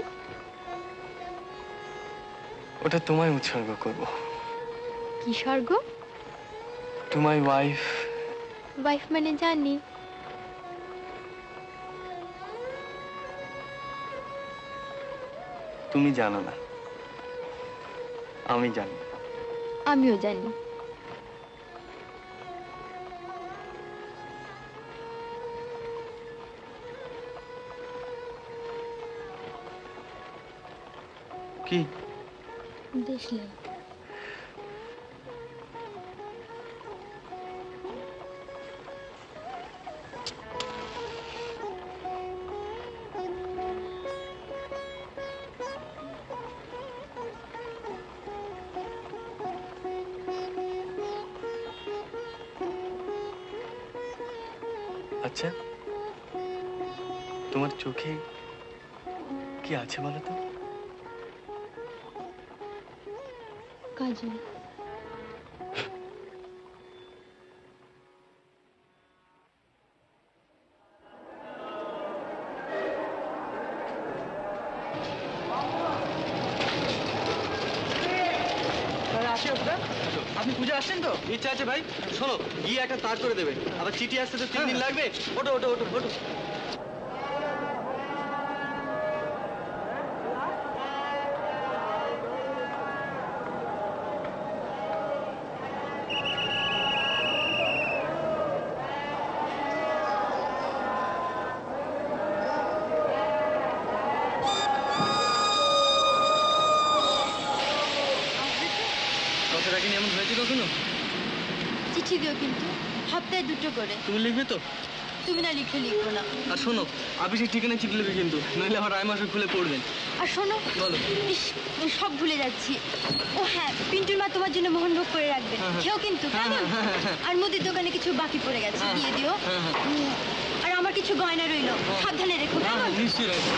[SPEAKER 1] ওটা তোমায় উৎসর্গ করব।
[SPEAKER 15] কি স্বর্গ?
[SPEAKER 1] To my wife.
[SPEAKER 15] ওয়াইফ মানে জানি।
[SPEAKER 1] তুমি জানো না, আমি জানি।
[SPEAKER 15] আমিও জানি।
[SPEAKER 1] কি?
[SPEAKER 15] দেশলাই।
[SPEAKER 1] আচ্ছা, তোমার চোখে কি আছে বলো তো?
[SPEAKER 15] কাজল।
[SPEAKER 1] আপনি পূজা আসছেন তো? ইচ্ছা আছে ভাই। শোনো, গিয়ে একটা তার করে দেবে, আবার চিঠি আসতে তো 3 দিন লাগবে। ওটো ওটো ওটো ওটো। কথা রাখিনি এমন হয়েছে কখনো?
[SPEAKER 17] চিঠি দিও কিন্তু, সপ্তাহে 2টো করে।
[SPEAKER 1] তুমি লিখবে তো?
[SPEAKER 17] তুমি না লিখলে লিখবো না।
[SPEAKER 1] আর শোনো, আপিসের ঠিকানায় চিঠি লিখবে কিন্তু, নাহলে আবার রায় মাসে খুলে পড়বেন।
[SPEAKER 17] আর শোনো,
[SPEAKER 1] বলো।
[SPEAKER 17] ইস, আমি সব ভুলে যাচ্ছি। ও হ্যাঁ, পিন্টুর মা তোমার জন্য মোহনভোগ করে রাখবে, খেও কিন্তু কেমন? আর মুদির দোকানে কিছু বাকি পড়ে গেছে, দিয়ে দিও। আর আমার কিছু গয়না রইলো, সাবধানে রেখো কেমন?
[SPEAKER 1] নিশ্চয়ই রাখবো।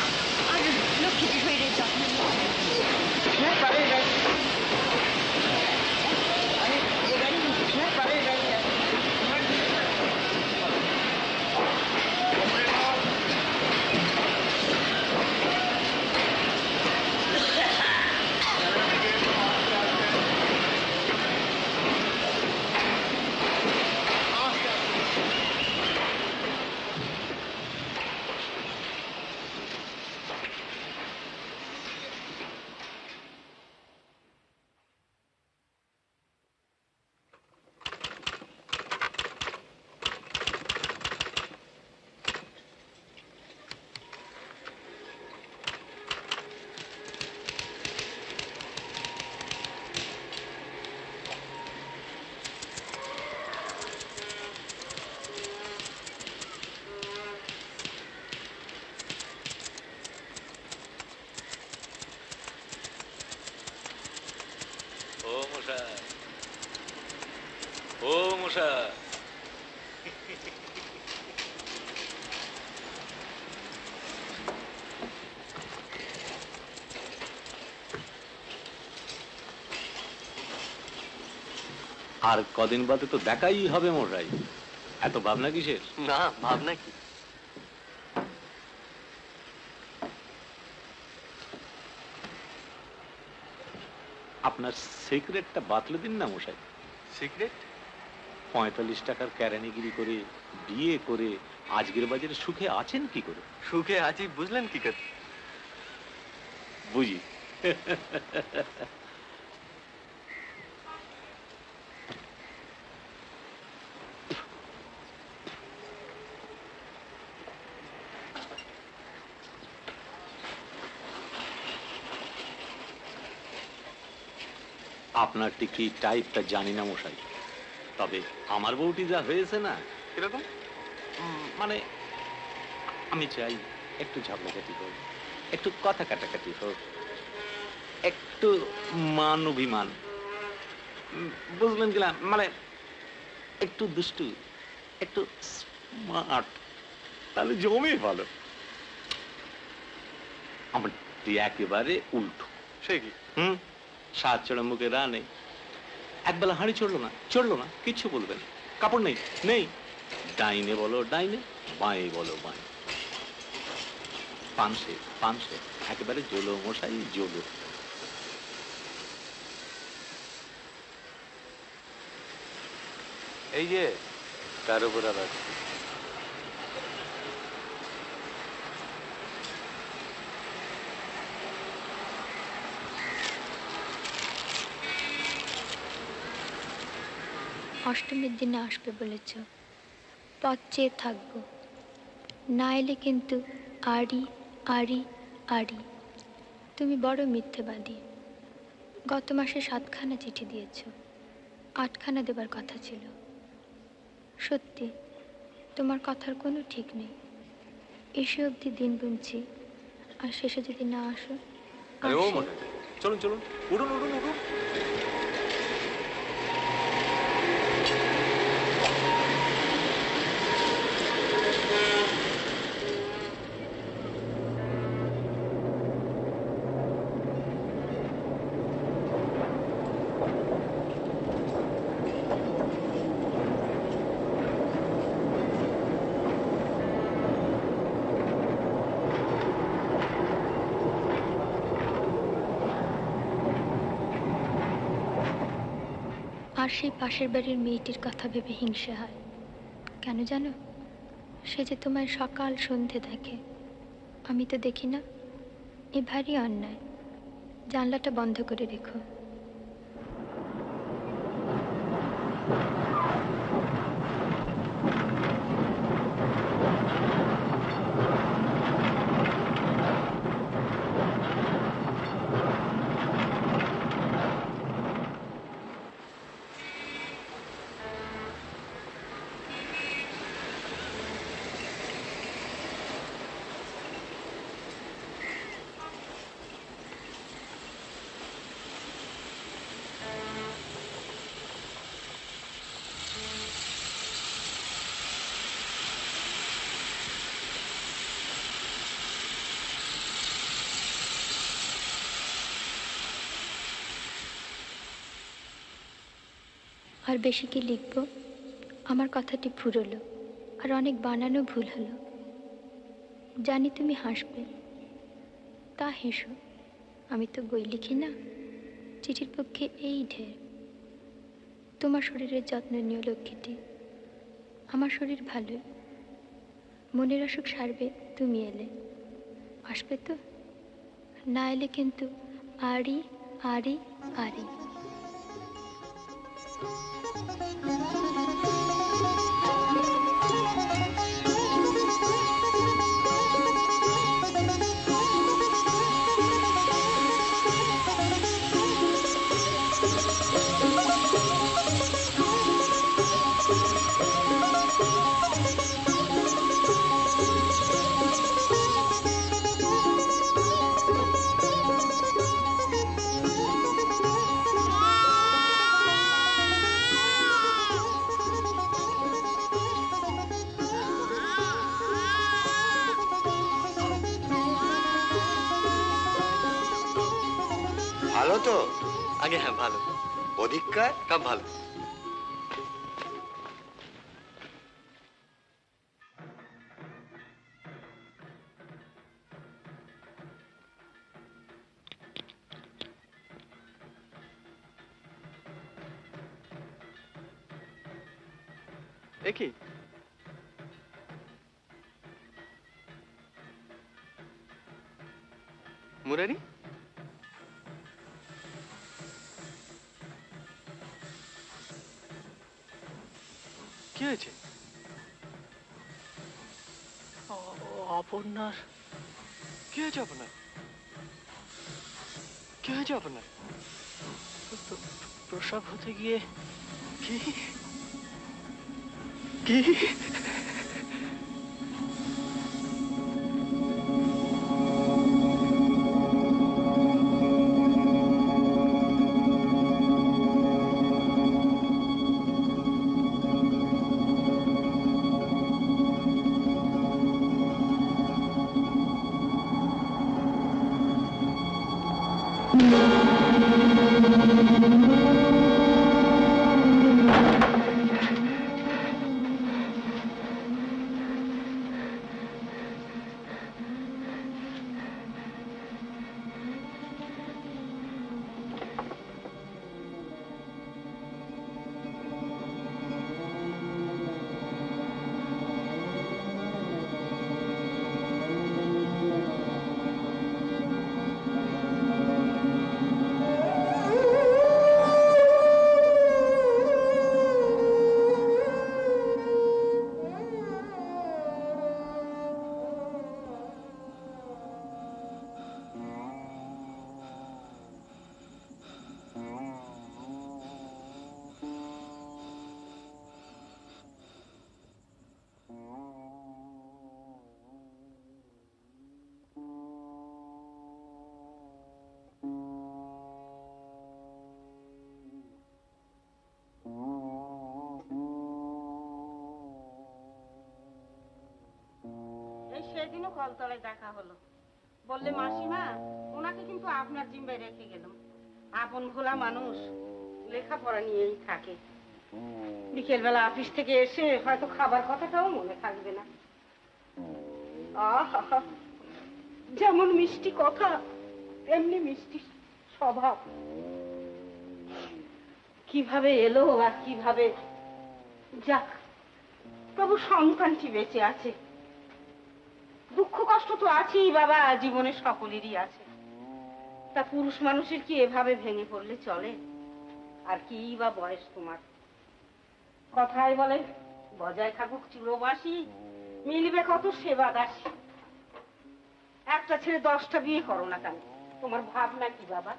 [SPEAKER 17] আর লক্ষ্মীটি শরীরের যত্ন।
[SPEAKER 18] ও মশাই, আর কদিন বাদে তো দেখাই হবে মশাই, এত ভাবনা কিসের?
[SPEAKER 1] না, ভাবনা কি?
[SPEAKER 18] আপনার সিক্রেটটা বাতলে দিন না মশাই।
[SPEAKER 1] সিক্রেট?
[SPEAKER 18] 45 টাকার কেরানিগিরি করে বিয়ে করে আজকের বাজারে সুখে আছেন কি করে?
[SPEAKER 1] সুখে আছি বুঝলেন কি করে?
[SPEAKER 18] বুঝি। আপনার টিকি টাইপটা জানি না মশাই, তবে আমার বউটি যা হয়েছে না।
[SPEAKER 1] কিরকম?
[SPEAKER 18] মানে আমি চাই একটু ঝগড়াঝাটি হোক, একটু কথা কাটাকাটি হোক, একটু মান অভিমান, বুঝলেন কিনা, মানে একটু দুষ্টু, একটু স্মার্ট, তাহলে জমে ভালো। আমার একেবারে উল্টো।
[SPEAKER 1] সে কি?
[SPEAKER 18] সাত চড়া মুখে রা নেই, একবেলা হাঁড়ি চড়লো না কিচ্ছু বলবেন, কাপড় নেই নেই, ডাইনে বলো ডাইনে, বাঁয়ে বলো বাঁয়ে, পানসে একেবারে জলো মশাই জলো।
[SPEAKER 6] এই যে তার উপর আবার
[SPEAKER 15] অষ্টমীর দিনে আসবে বলেছ, পথ চেয়ে থাকবো, না এলে কিন্তু আড়ি আড়ি আড়ি। তুমি বড় মিথ্যেবাদী। গত মাসে 7খানা চিঠি দিয়েছ, 8খানা দেবার কথা ছিল। সত্যি তোমার কথার কোনো ঠিক নেই। এসে অবধি দিন গুনছি, আর শেষে যদি না আসো।
[SPEAKER 18] চলুন চলুন, উঠুন উঠুন উঠুন।
[SPEAKER 15] আর সেই পাশের বাড়ির মেয়েটির কথা ভেবে হিংসে হয়। কেন জানো? সে যে তোমায় সকাল সন্ধে দেখে, আমি তো দেখি না। এ ভারী অন্যায়। জানলাটা বন্ধ করে রেখো। আর বেশি কি লিখব? আমার কথাটি ফুরলো, আর অনেক বানানো ভুল হলো। জানি তুমি হাসবে, তা হেসো। আমি তো বই লিখি না, চিঠির পক্ষে এই ঢের। তোমার শরীরের যত্ন নিও লক্ষ্মীটি। আমার শরীর ভালোই, মনের অসুখ সারবে তুমি এলে। আসবে তো? না এলে কিন্তু আড়ি আড়ি আড়ি।
[SPEAKER 4] ভালো তো?
[SPEAKER 1] আগে হ্যাঁ ভালো।
[SPEAKER 4] অধিককার?
[SPEAKER 1] সব ভালো। দেখি মুরারি, কি হয়েছে?
[SPEAKER 8] অপর্ণার
[SPEAKER 1] কি হয়েছে আপনার? কি হয়েছে আপনার?
[SPEAKER 8] প্রসব হতে গিয়ে
[SPEAKER 1] কি কি?
[SPEAKER 9] সেদিনও কলতলায় দেখা হলো, বললে মাসিমা ওনাকে কিন্তু আপনার জিম্বায় রেখে গেলাম। আপন ভোলা মানুষ, লেখাপড়া নিয়েই থাকে। বিকেল বেলা অফিস থেকে এসে হয়তো খাবার কথাটাও মনে থাকবে না। আহা, যেমন মিষ্টি কথা তেমনি মিষ্টি স্বভাব। কিভাবে এলো আর কিভাবে যাক, তবু সন্তানটি বেঁচে আছে। দুঃখ কষ্ট তো আছেই বাবা, জীবনে সকলেরই আছে। তা পুরুষ মানুষের কি এভাবে ভেঙে পড়লে চলে? আর কি বা বয়স তোমার? কথায় বলে বজায় থাকুক চিরবাসী, মিলবে কত সেবা দাসী। একটা ছেড়ে 10টা বিয়ে করো না কেন? তোমার ভাবনা কি বাবা?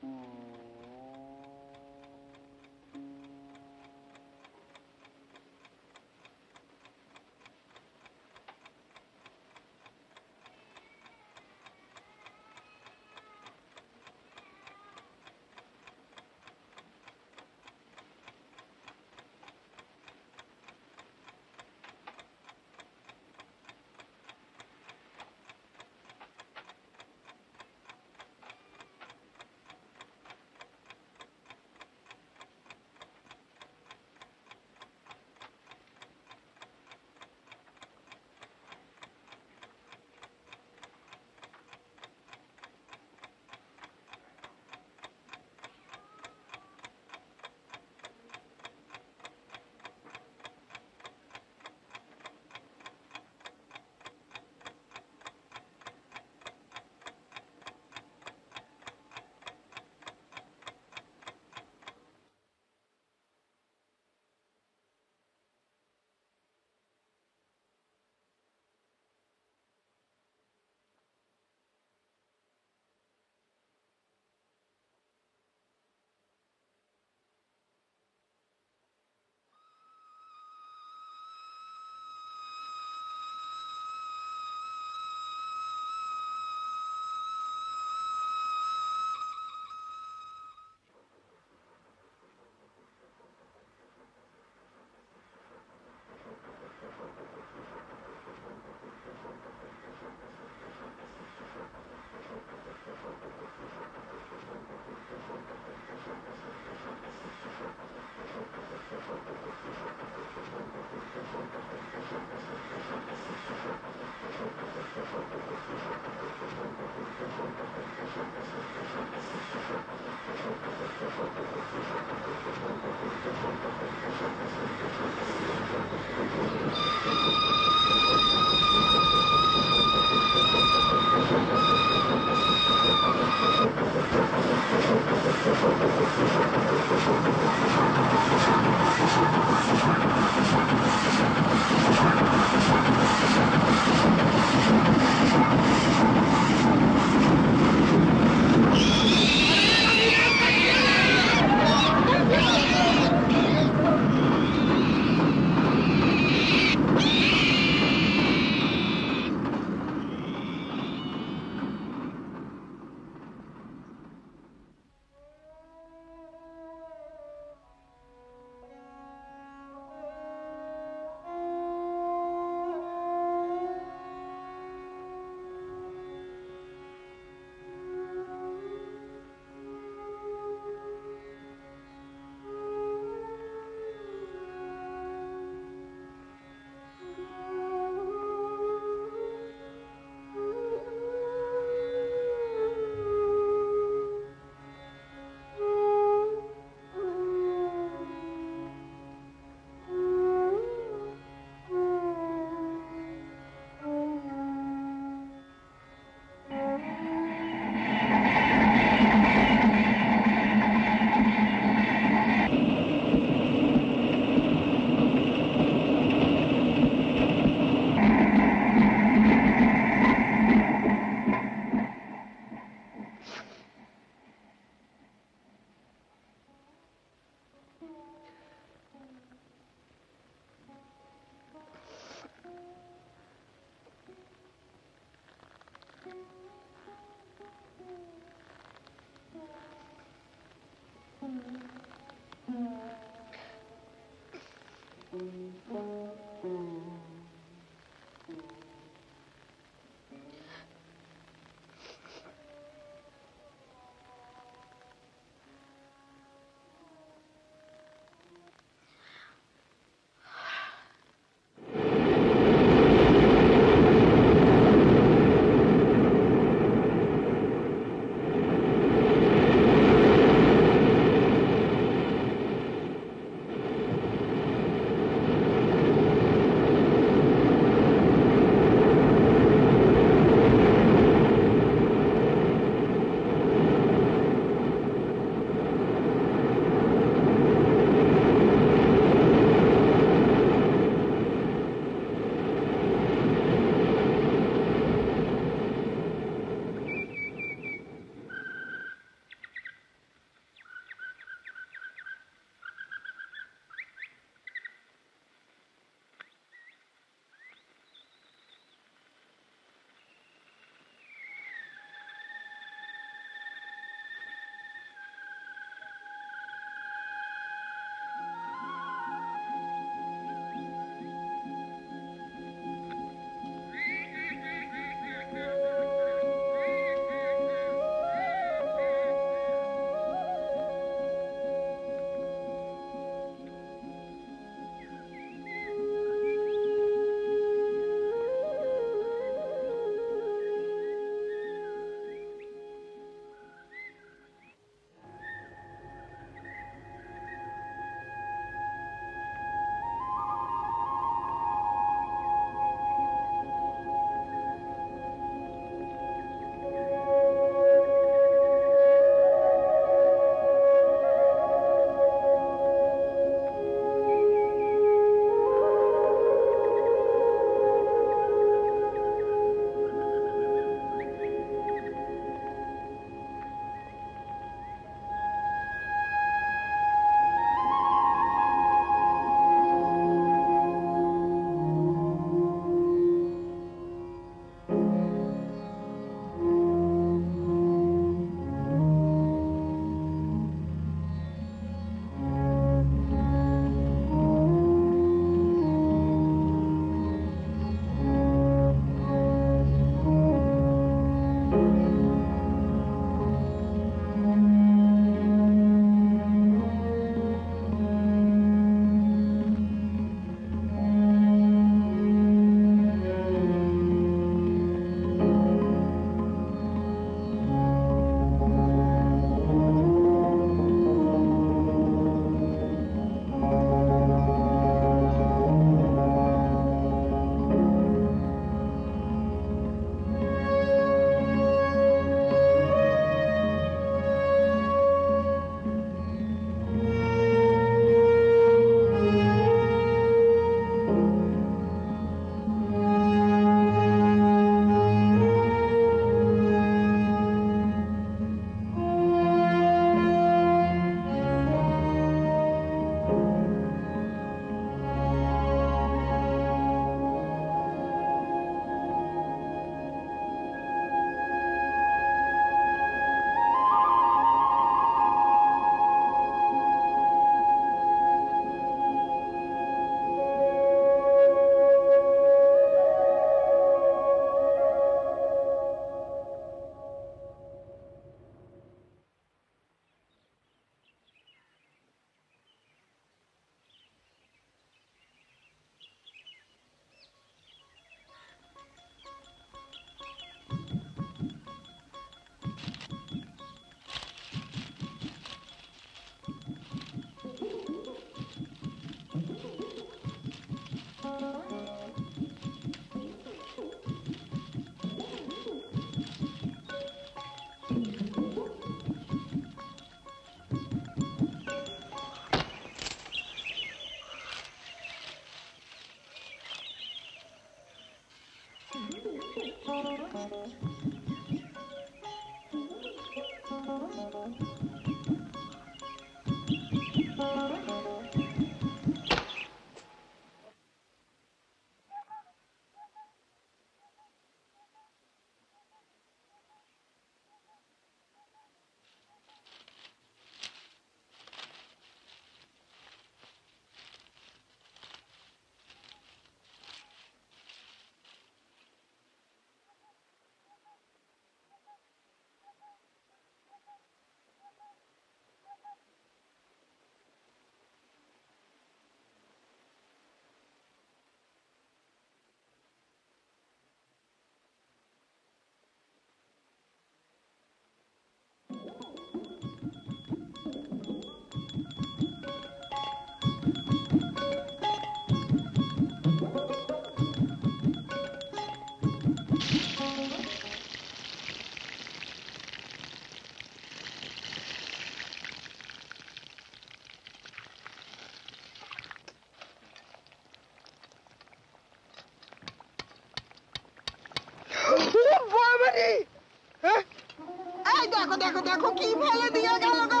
[SPEAKER 16] এই দেখো দেখো দেখো কি ফেলে দিয়ে গেল গো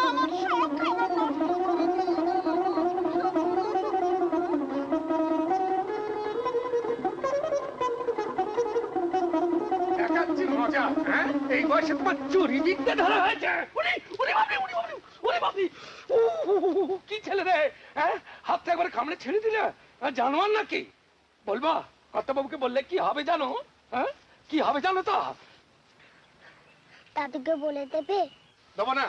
[SPEAKER 16] আমার সব খাবার নষ্ট করে
[SPEAKER 12] দেখাচ্ছি মজা। হ্যাঁ, এই বয়সে তোমার চুরি বিদ্যা ধরা হয়েছে। কি ছেলে রে, হ্যাঁ, হাতটা একবার কামড়ে ছেড়ে দিলে জানোয়ার নাকি? বলবা কর্তাবাবুকে বললে কি হবে জানো? হ্যাঁ, কি হবে জানো তো?
[SPEAKER 19] দাদুকে বলে দেবে?
[SPEAKER 12] দেবো না।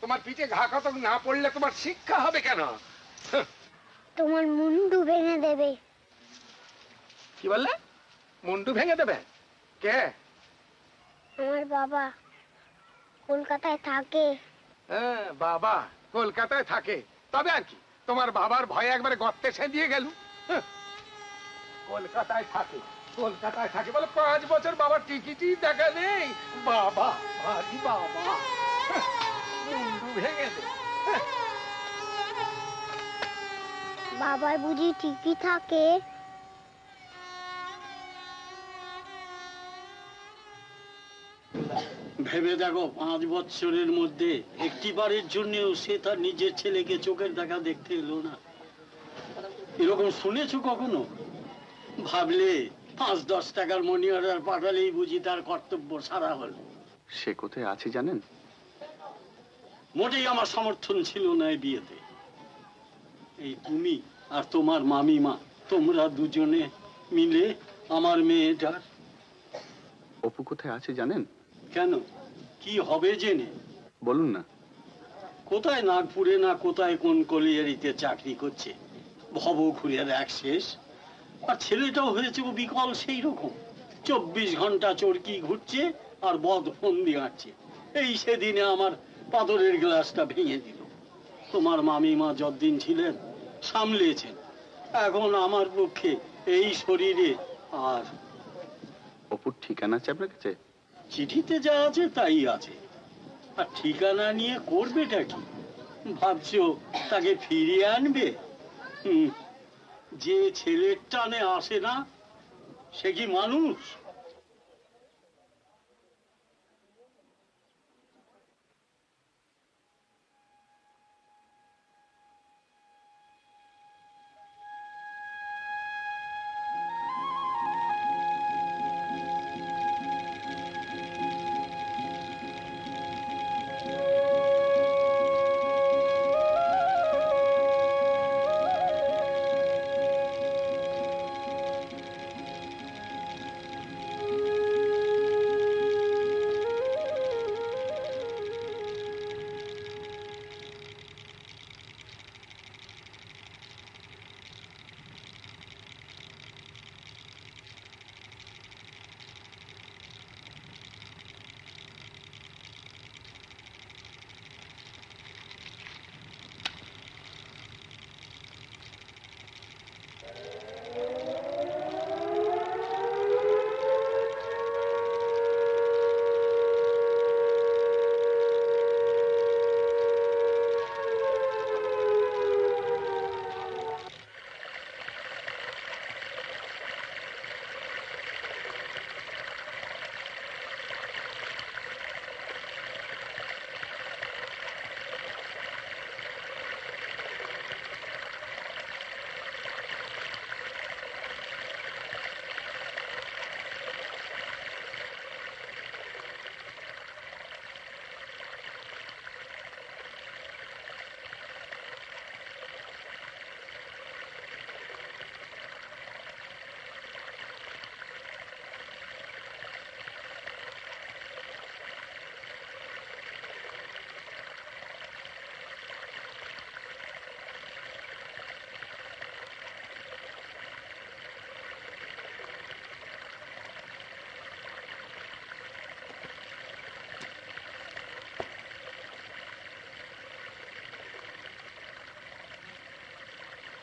[SPEAKER 12] তোমার পিঠে ঘা কত না পড়লে তোমার শিক্ষা হবে কেন?
[SPEAKER 19] তোমার মুন্ডু ভেঙে দেবে।
[SPEAKER 12] কি বললে? মুন্ডু ভেঙে দেবে? কে?
[SPEAKER 19] আমার বাবা কলকাতায় থাকে।
[SPEAKER 12] হ্যাঁ, বাবা কলকাতায় থাকে, তবে আর কি তোমার বাবার ভয়ে একবারে গর্তে সেঁধিয়ে গেল। কলকাতায় থাকে, কলকাতায় থাকে বলে 5 বছর বাবার টিকিটই দেখা নেই। বাবা ভারী বাবা, মুন্ডু ভেঙে দে।
[SPEAKER 19] বাবার বুঝি ঠিকই থাকে?
[SPEAKER 8] ভেবে দেখো, 5 বছরের মধ্যে একটিবারের জন্যও সে তার নিজের ছেলেকে চোখের দেখা দেখতে এলো না। এরকম শুনেছো কখনো? ভাবলে 5-10 টাকার মনি অর্ডার পাঠালেই বুঝি তার কর্তব্য সারা হলো।
[SPEAKER 7] সে কোথায় আছে জানেন?
[SPEAKER 8] মোটেই আমার সমর্থন ছিল না এই বিয়েতে। এই তুমি আর তোমার মামিমা, তোমরা দুজনে মিলে আমার মেয়েটার।
[SPEAKER 7] অপু কোথায় আছে জানেন?
[SPEAKER 8] কেন, কি হবে জেনে?
[SPEAKER 7] বলুন না।
[SPEAKER 8] কোথায় নাগপুরে না কোথায় কোন কলিয়ারিতে চাকরি করছে, ভবঘুরের এক শেষ। আর ছেলেটাও হয়েছে ও বিকল সেই রকম, 24 ঘন্টা চরকি ঘুরছে আর বদফন্দি আঁটছে। এই সেদিনে আমার পাথরের গ্লাসটা ভেঙে দিল। তোমার মামিমা যতদিন ছিলেন সামলেছেন, এখন আমার পক্ষে এই শরীরে আর।
[SPEAKER 7] অপুর ঠিকানা আছে আপনার কাছে?
[SPEAKER 8] চিঠিতে যা আছে তাই আছে, আর ঠিকানা নিয়ে করবেটা কি? ভাবছো তাকে ফিরিয়ে আনবে? যে ছেলের টানে আসে না সে কি মানুষ?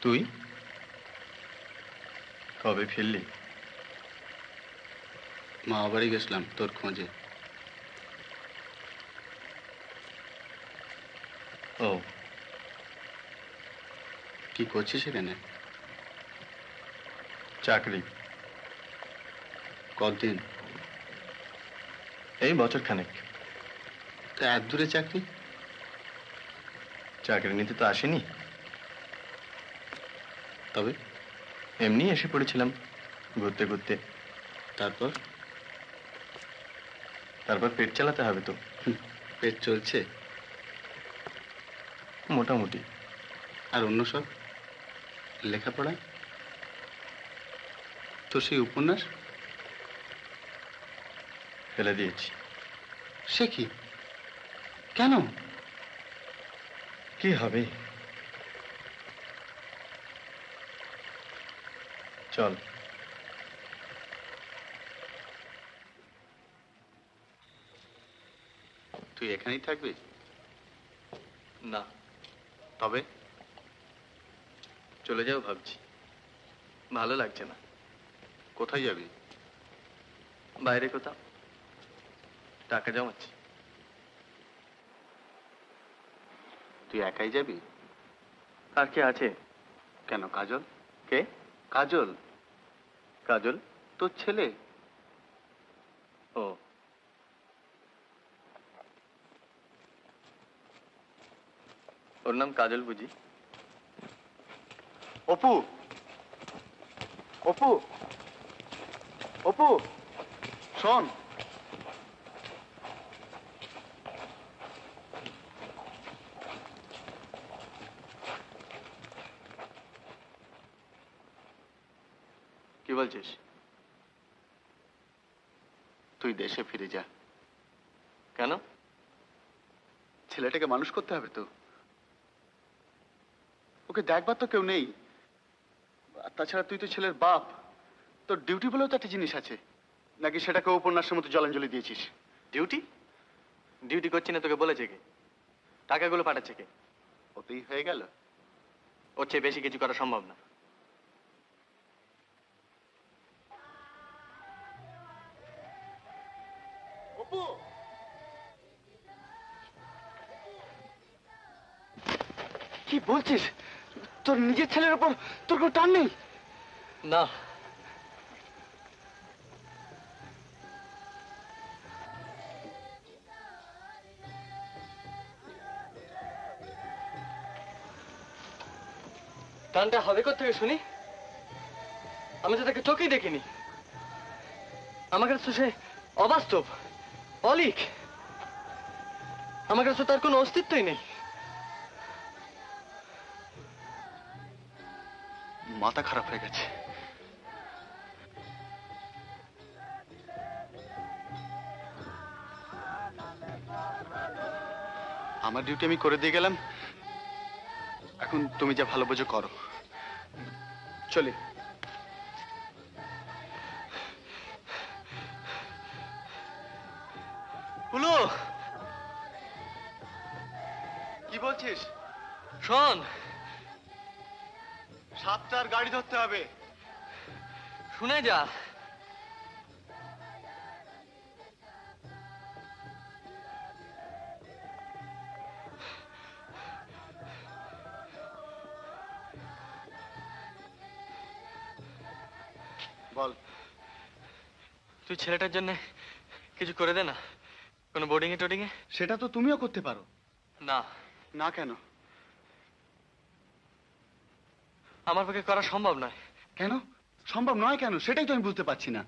[SPEAKER 1] তুই কবে ফিরলি?
[SPEAKER 7] মা বাড়ি গেছিলাম তোর খোঁজে।
[SPEAKER 1] ও,
[SPEAKER 7] কি করছিস সেখানে?
[SPEAKER 1] চাকরি।
[SPEAKER 7] কতদিন?
[SPEAKER 1] এই বছর খানেক।
[SPEAKER 7] তা এত দূরে চাকরি?
[SPEAKER 1] চাকরি নিতে তো আসেনি,
[SPEAKER 7] তবে
[SPEAKER 1] এমনি এসে পড়েছিলাম ঘুরতে ঘুরতে।
[SPEAKER 7] তারপর?
[SPEAKER 1] তারপর পেট চালাতে হবে তো।
[SPEAKER 7] পেট চলছে
[SPEAKER 1] মোটামুটি।
[SPEAKER 7] আর অন্য সব লেখাপড়া? তো সেই উপন্যাস
[SPEAKER 1] ফেলে দিয়েছি।
[SPEAKER 7] সে কি? কেন?
[SPEAKER 1] কি হবে? চল।
[SPEAKER 7] তুই এখানেই থাকবি?
[SPEAKER 1] না,
[SPEAKER 7] তবে
[SPEAKER 1] চলে যাও ভাবছি, ভালো লাগছে না।
[SPEAKER 7] কোথায় যাবি?
[SPEAKER 1] বাইরে কোথাও, টাকা জমাচ্ছি।
[SPEAKER 7] তুই একাই যাবি?
[SPEAKER 1] আর কে আছে?
[SPEAKER 7] কেন, কাজল?
[SPEAKER 1] কে?
[SPEAKER 7] কাজল।
[SPEAKER 1] কাজল
[SPEAKER 7] তোর ছেলে।
[SPEAKER 1] ও, ওর নাম কাজল বুঝি?
[SPEAKER 7] অপু, অপু, অপু, শোন।
[SPEAKER 1] কি বলছিস?
[SPEAKER 7] তুই দেশে ফিরে যা।
[SPEAKER 1] কেন?
[SPEAKER 7] ছেলেটাকে মানুষ করতে হবে তো। ওকে দেখবার তো কেউ নেই। আর তাছাড়া তুই তো ছেলের বাপ, তোর ডিউটি বলেও তো একটা জিনিস আছে। নাকি সেটাকে উপন্যাসের মতো জলাঞ্জলি দিয়েছিস?
[SPEAKER 1] ডিউটি? ডিউটি করছি না তোকে বলেছে কে? টাকাগুলো পাঠাচ্ছে কে?
[SPEAKER 7] ওতেই হয়ে গেল?
[SPEAKER 1] ওর চেয়ে বেশি কিছু করা সম্ভব না।
[SPEAKER 7] কি বলছিস? তোর নিজের ছেলের উপর তোর কোনো টান নেই?
[SPEAKER 1] না, টানটা হবে কোত্থেকে শুনি? আমি তো তাকে চোখেই দেখিনি। আমার কাছে সে অবাস্তব, অলিক। আমার কাছে তার কোনো অস্তিত্বই নেই।
[SPEAKER 7] মাথা খারাপ হয়ে গেছে। আমার ডিউটি আমি করে দিয়ে গেলাম, এখন তুমি যা ভালো বোঝো করো। চলি।
[SPEAKER 1] কুলো,
[SPEAKER 7] কি বলছিস?
[SPEAKER 1] শোন,
[SPEAKER 7] 7টার গাড়ি ধরতে হবে।
[SPEAKER 1] শুনে যা।
[SPEAKER 7] বল।
[SPEAKER 1] তুই ছেলেটার জন্য কিছু করে দে না, কোনো বোর্ডিং এ টোডিং এ।
[SPEAKER 7] সেটা তো তুমিও করতে পারো।
[SPEAKER 1] না।
[SPEAKER 7] না কেন?
[SPEAKER 1] আমার পক্ষে করা সম্ভব নয়।
[SPEAKER 7] কেন সম্ভব নয়? কেন সেটাই তো আমি বুঝতে পারছি না।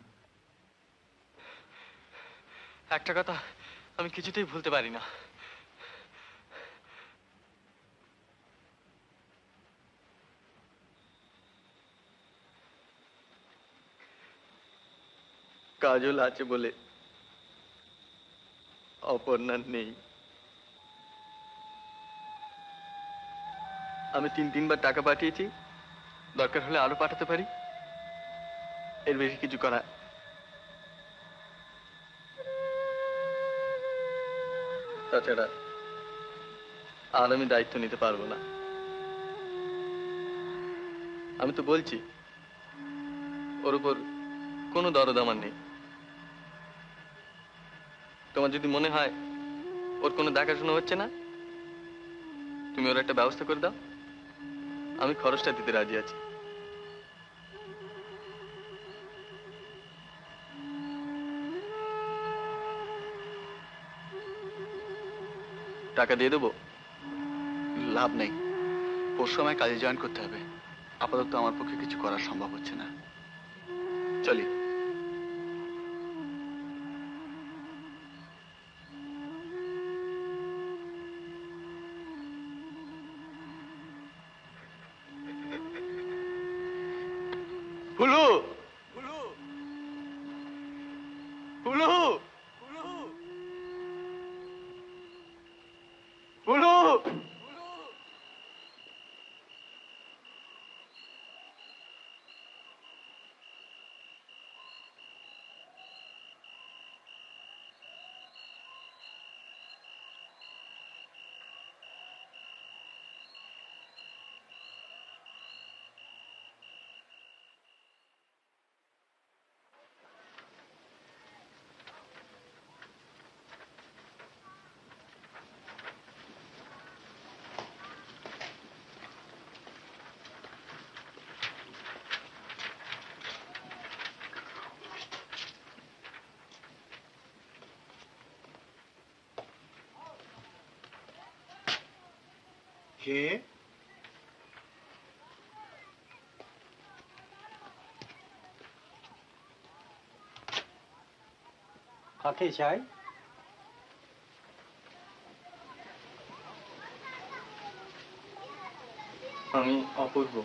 [SPEAKER 1] একটা কথা আমি কিছুতেই ভুলতে পারি না। কাজল আছে বলে অপর্ণা নেই। আমি 3-3বার টাকা পাঠিয়েছি, দরকার হলে আরো পাঠাতে পারি। এর বেশি কিছু করা তাছাড়া আর আমি দায়িত্ব নিতে পারবো না। আমি তো বলছি ওর উপর কোনো দরদ আমার নেই। তোমার যদি মনে হয় ওর কোনো দেখাশোনা হচ্ছে না, তুমি ওর একটা ব্যবস্থা করে দাও, আমি খরচটা দিতে রাজি আছি। টাকা দিয়ে দেবো?
[SPEAKER 7] লাভ নেই, পরশু আমায় কাজে জয়েন করতে হবে। আপাতত আমার পক্ষে কিছু করা সম্ভব হচ্ছে না। চলি।
[SPEAKER 1] হুলু হুলু হুলু হুলু
[SPEAKER 4] কে?
[SPEAKER 8] কাকে চাই?
[SPEAKER 1] আমি অপূর্ব।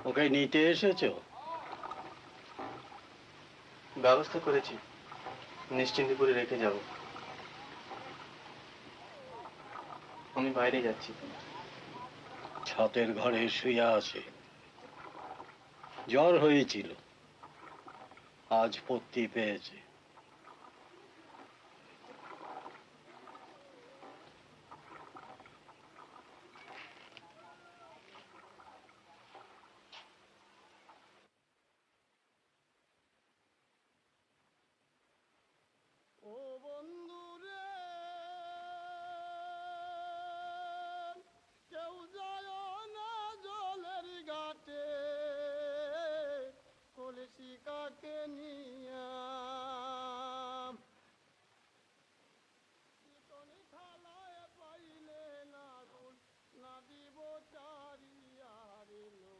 [SPEAKER 8] ওকে নিতে এসেছো?
[SPEAKER 1] ব্যবস্থা করেছি, নিশ্চিন্তিপুরে রেখে যাব। আমি বাইরে যাচ্ছি।
[SPEAKER 8] ছাতের ঘরে শুয়ে আছে, জ্বর হয়েছিল, আজ পত্তি পেয়েছে।
[SPEAKER 14] ও বন্ধু রে, কেউ যায় না জলের ঘাটে, কলসি কাকে নিয়া চিকনি থালায় পাইলে না গুণ, না দিব চারিয়ার এলো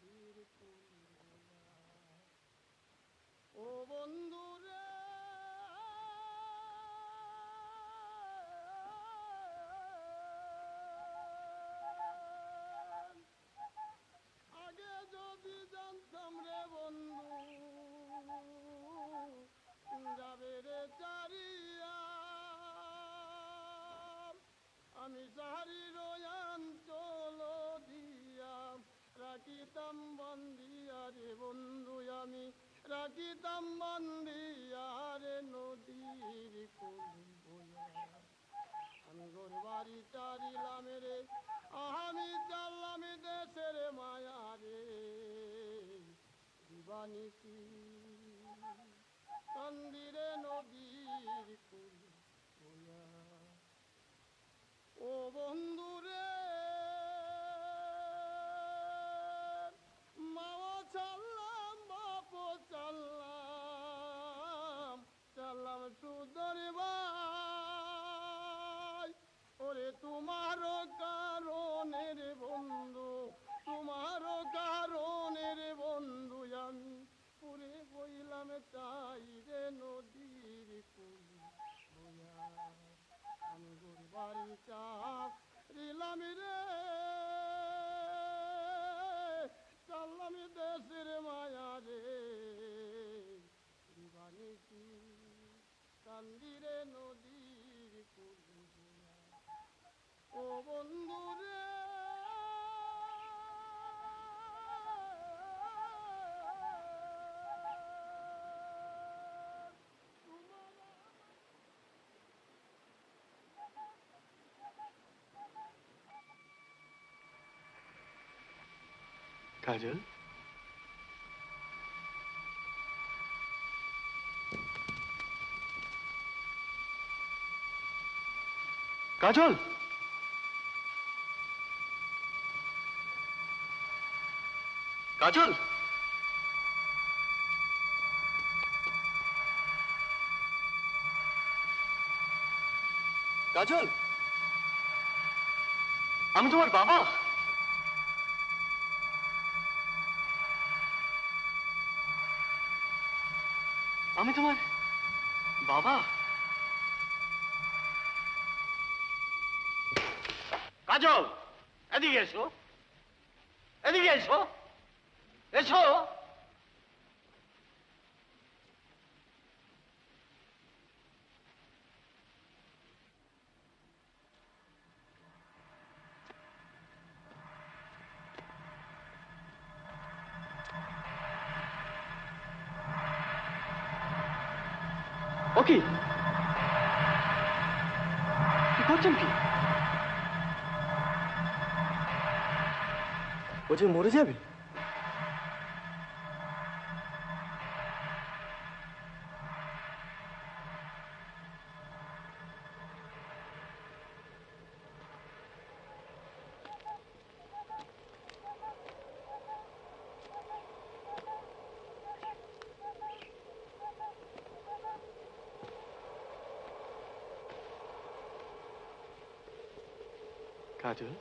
[SPEAKER 14] বীর কুলিয়া। ও বন্ধু রে, আগে যদি জানতাম রে বন্ধু, যাবে রে চারিয়া, আমি সাহারির অঞ্চল দিয়া রাখিতাম বন্দিয়া রে বন্ধু, আমি রাখিতাম বন্দিয়া রে নদীর কুল বইয়া। আমি গোর বাড়ি চারিলাম রে, আমি চাললাম দেশের মায়া রে, দিবানিসি কান্দিরে নদীর কুল বইয়া। ও বন্ধু রে, মাও চাললাম বাপ চাললাম, চাললাম সুদর ভাই, ওরে তোমার কারণের বন্ধু, তোমার কারণের বন্ধু, আমি পুরে বইলাম চাই রে নদীর কুল বইয়া। আমি গোর বাড়ি চাপ রিলাম রে, চাল্লা আমি দেশের মায়া রে বানিছি কান্দিরে নদীর কুলে ও বন্ধু রে
[SPEAKER 1] কাজল কাজল কাজল কাজল আমি তোমার বাবা আমি তোমার বাবা
[SPEAKER 12] কাজল এদিকে এসো এদিকে এসো এসো
[SPEAKER 1] ওকে কি করছেন কি ও যে মরে যাবে কাজল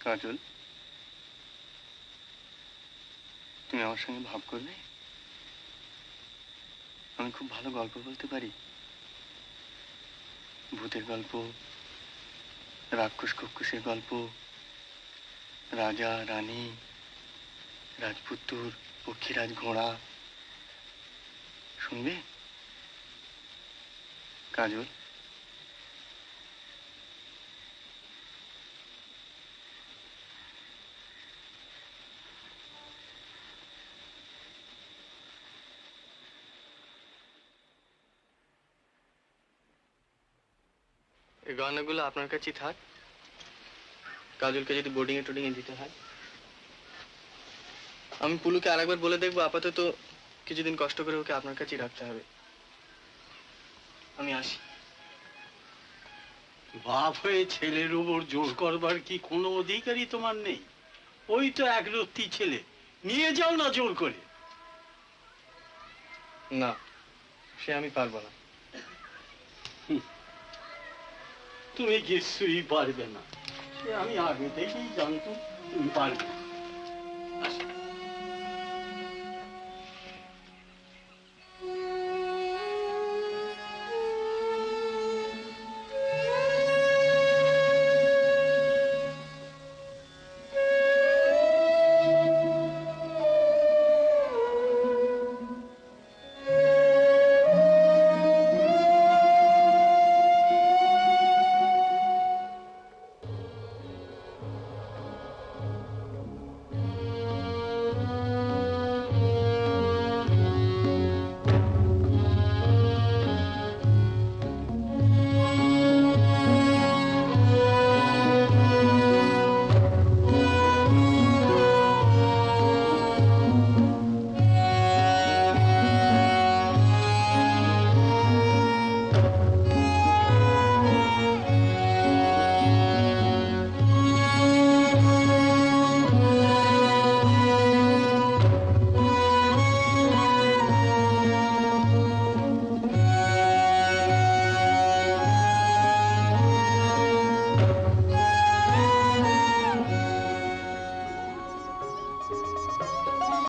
[SPEAKER 1] কাজল তুমি আমার সঙ্গে ভাব করবে আমি খুব ভালো গল্প বলতে পারি ভূতের গল্প রাক্ষস কক্ষসের গল্প রাজা রানী রাজপুত্তুর পক্ষীরাজ ঘোড়া শুনবে কাজল এই গয়নাগুলো আপনার কাছেই থাক কাজলকে যদি বোর্ডিং এ টোডিং এ দিতে হয় আমি পুলুকে আরেকবার বলে দেখবো আপাতত কিছুদিন কষ্ট করে ওকে আপনার কাছেই রাখতে হবে আমি আসি
[SPEAKER 8] বাপ হয়ে ছেলের উপর জোর করবার কি কোনো অধিকারই তোমার নেই ওই তো একরত্তি ছেলে নিয়ে যাও না জোর করে
[SPEAKER 1] না সে আমি পারবো না
[SPEAKER 8] তুমি কিছুই পারবে না সে আমি আগে থেকেই জানতাম তুমি পারবে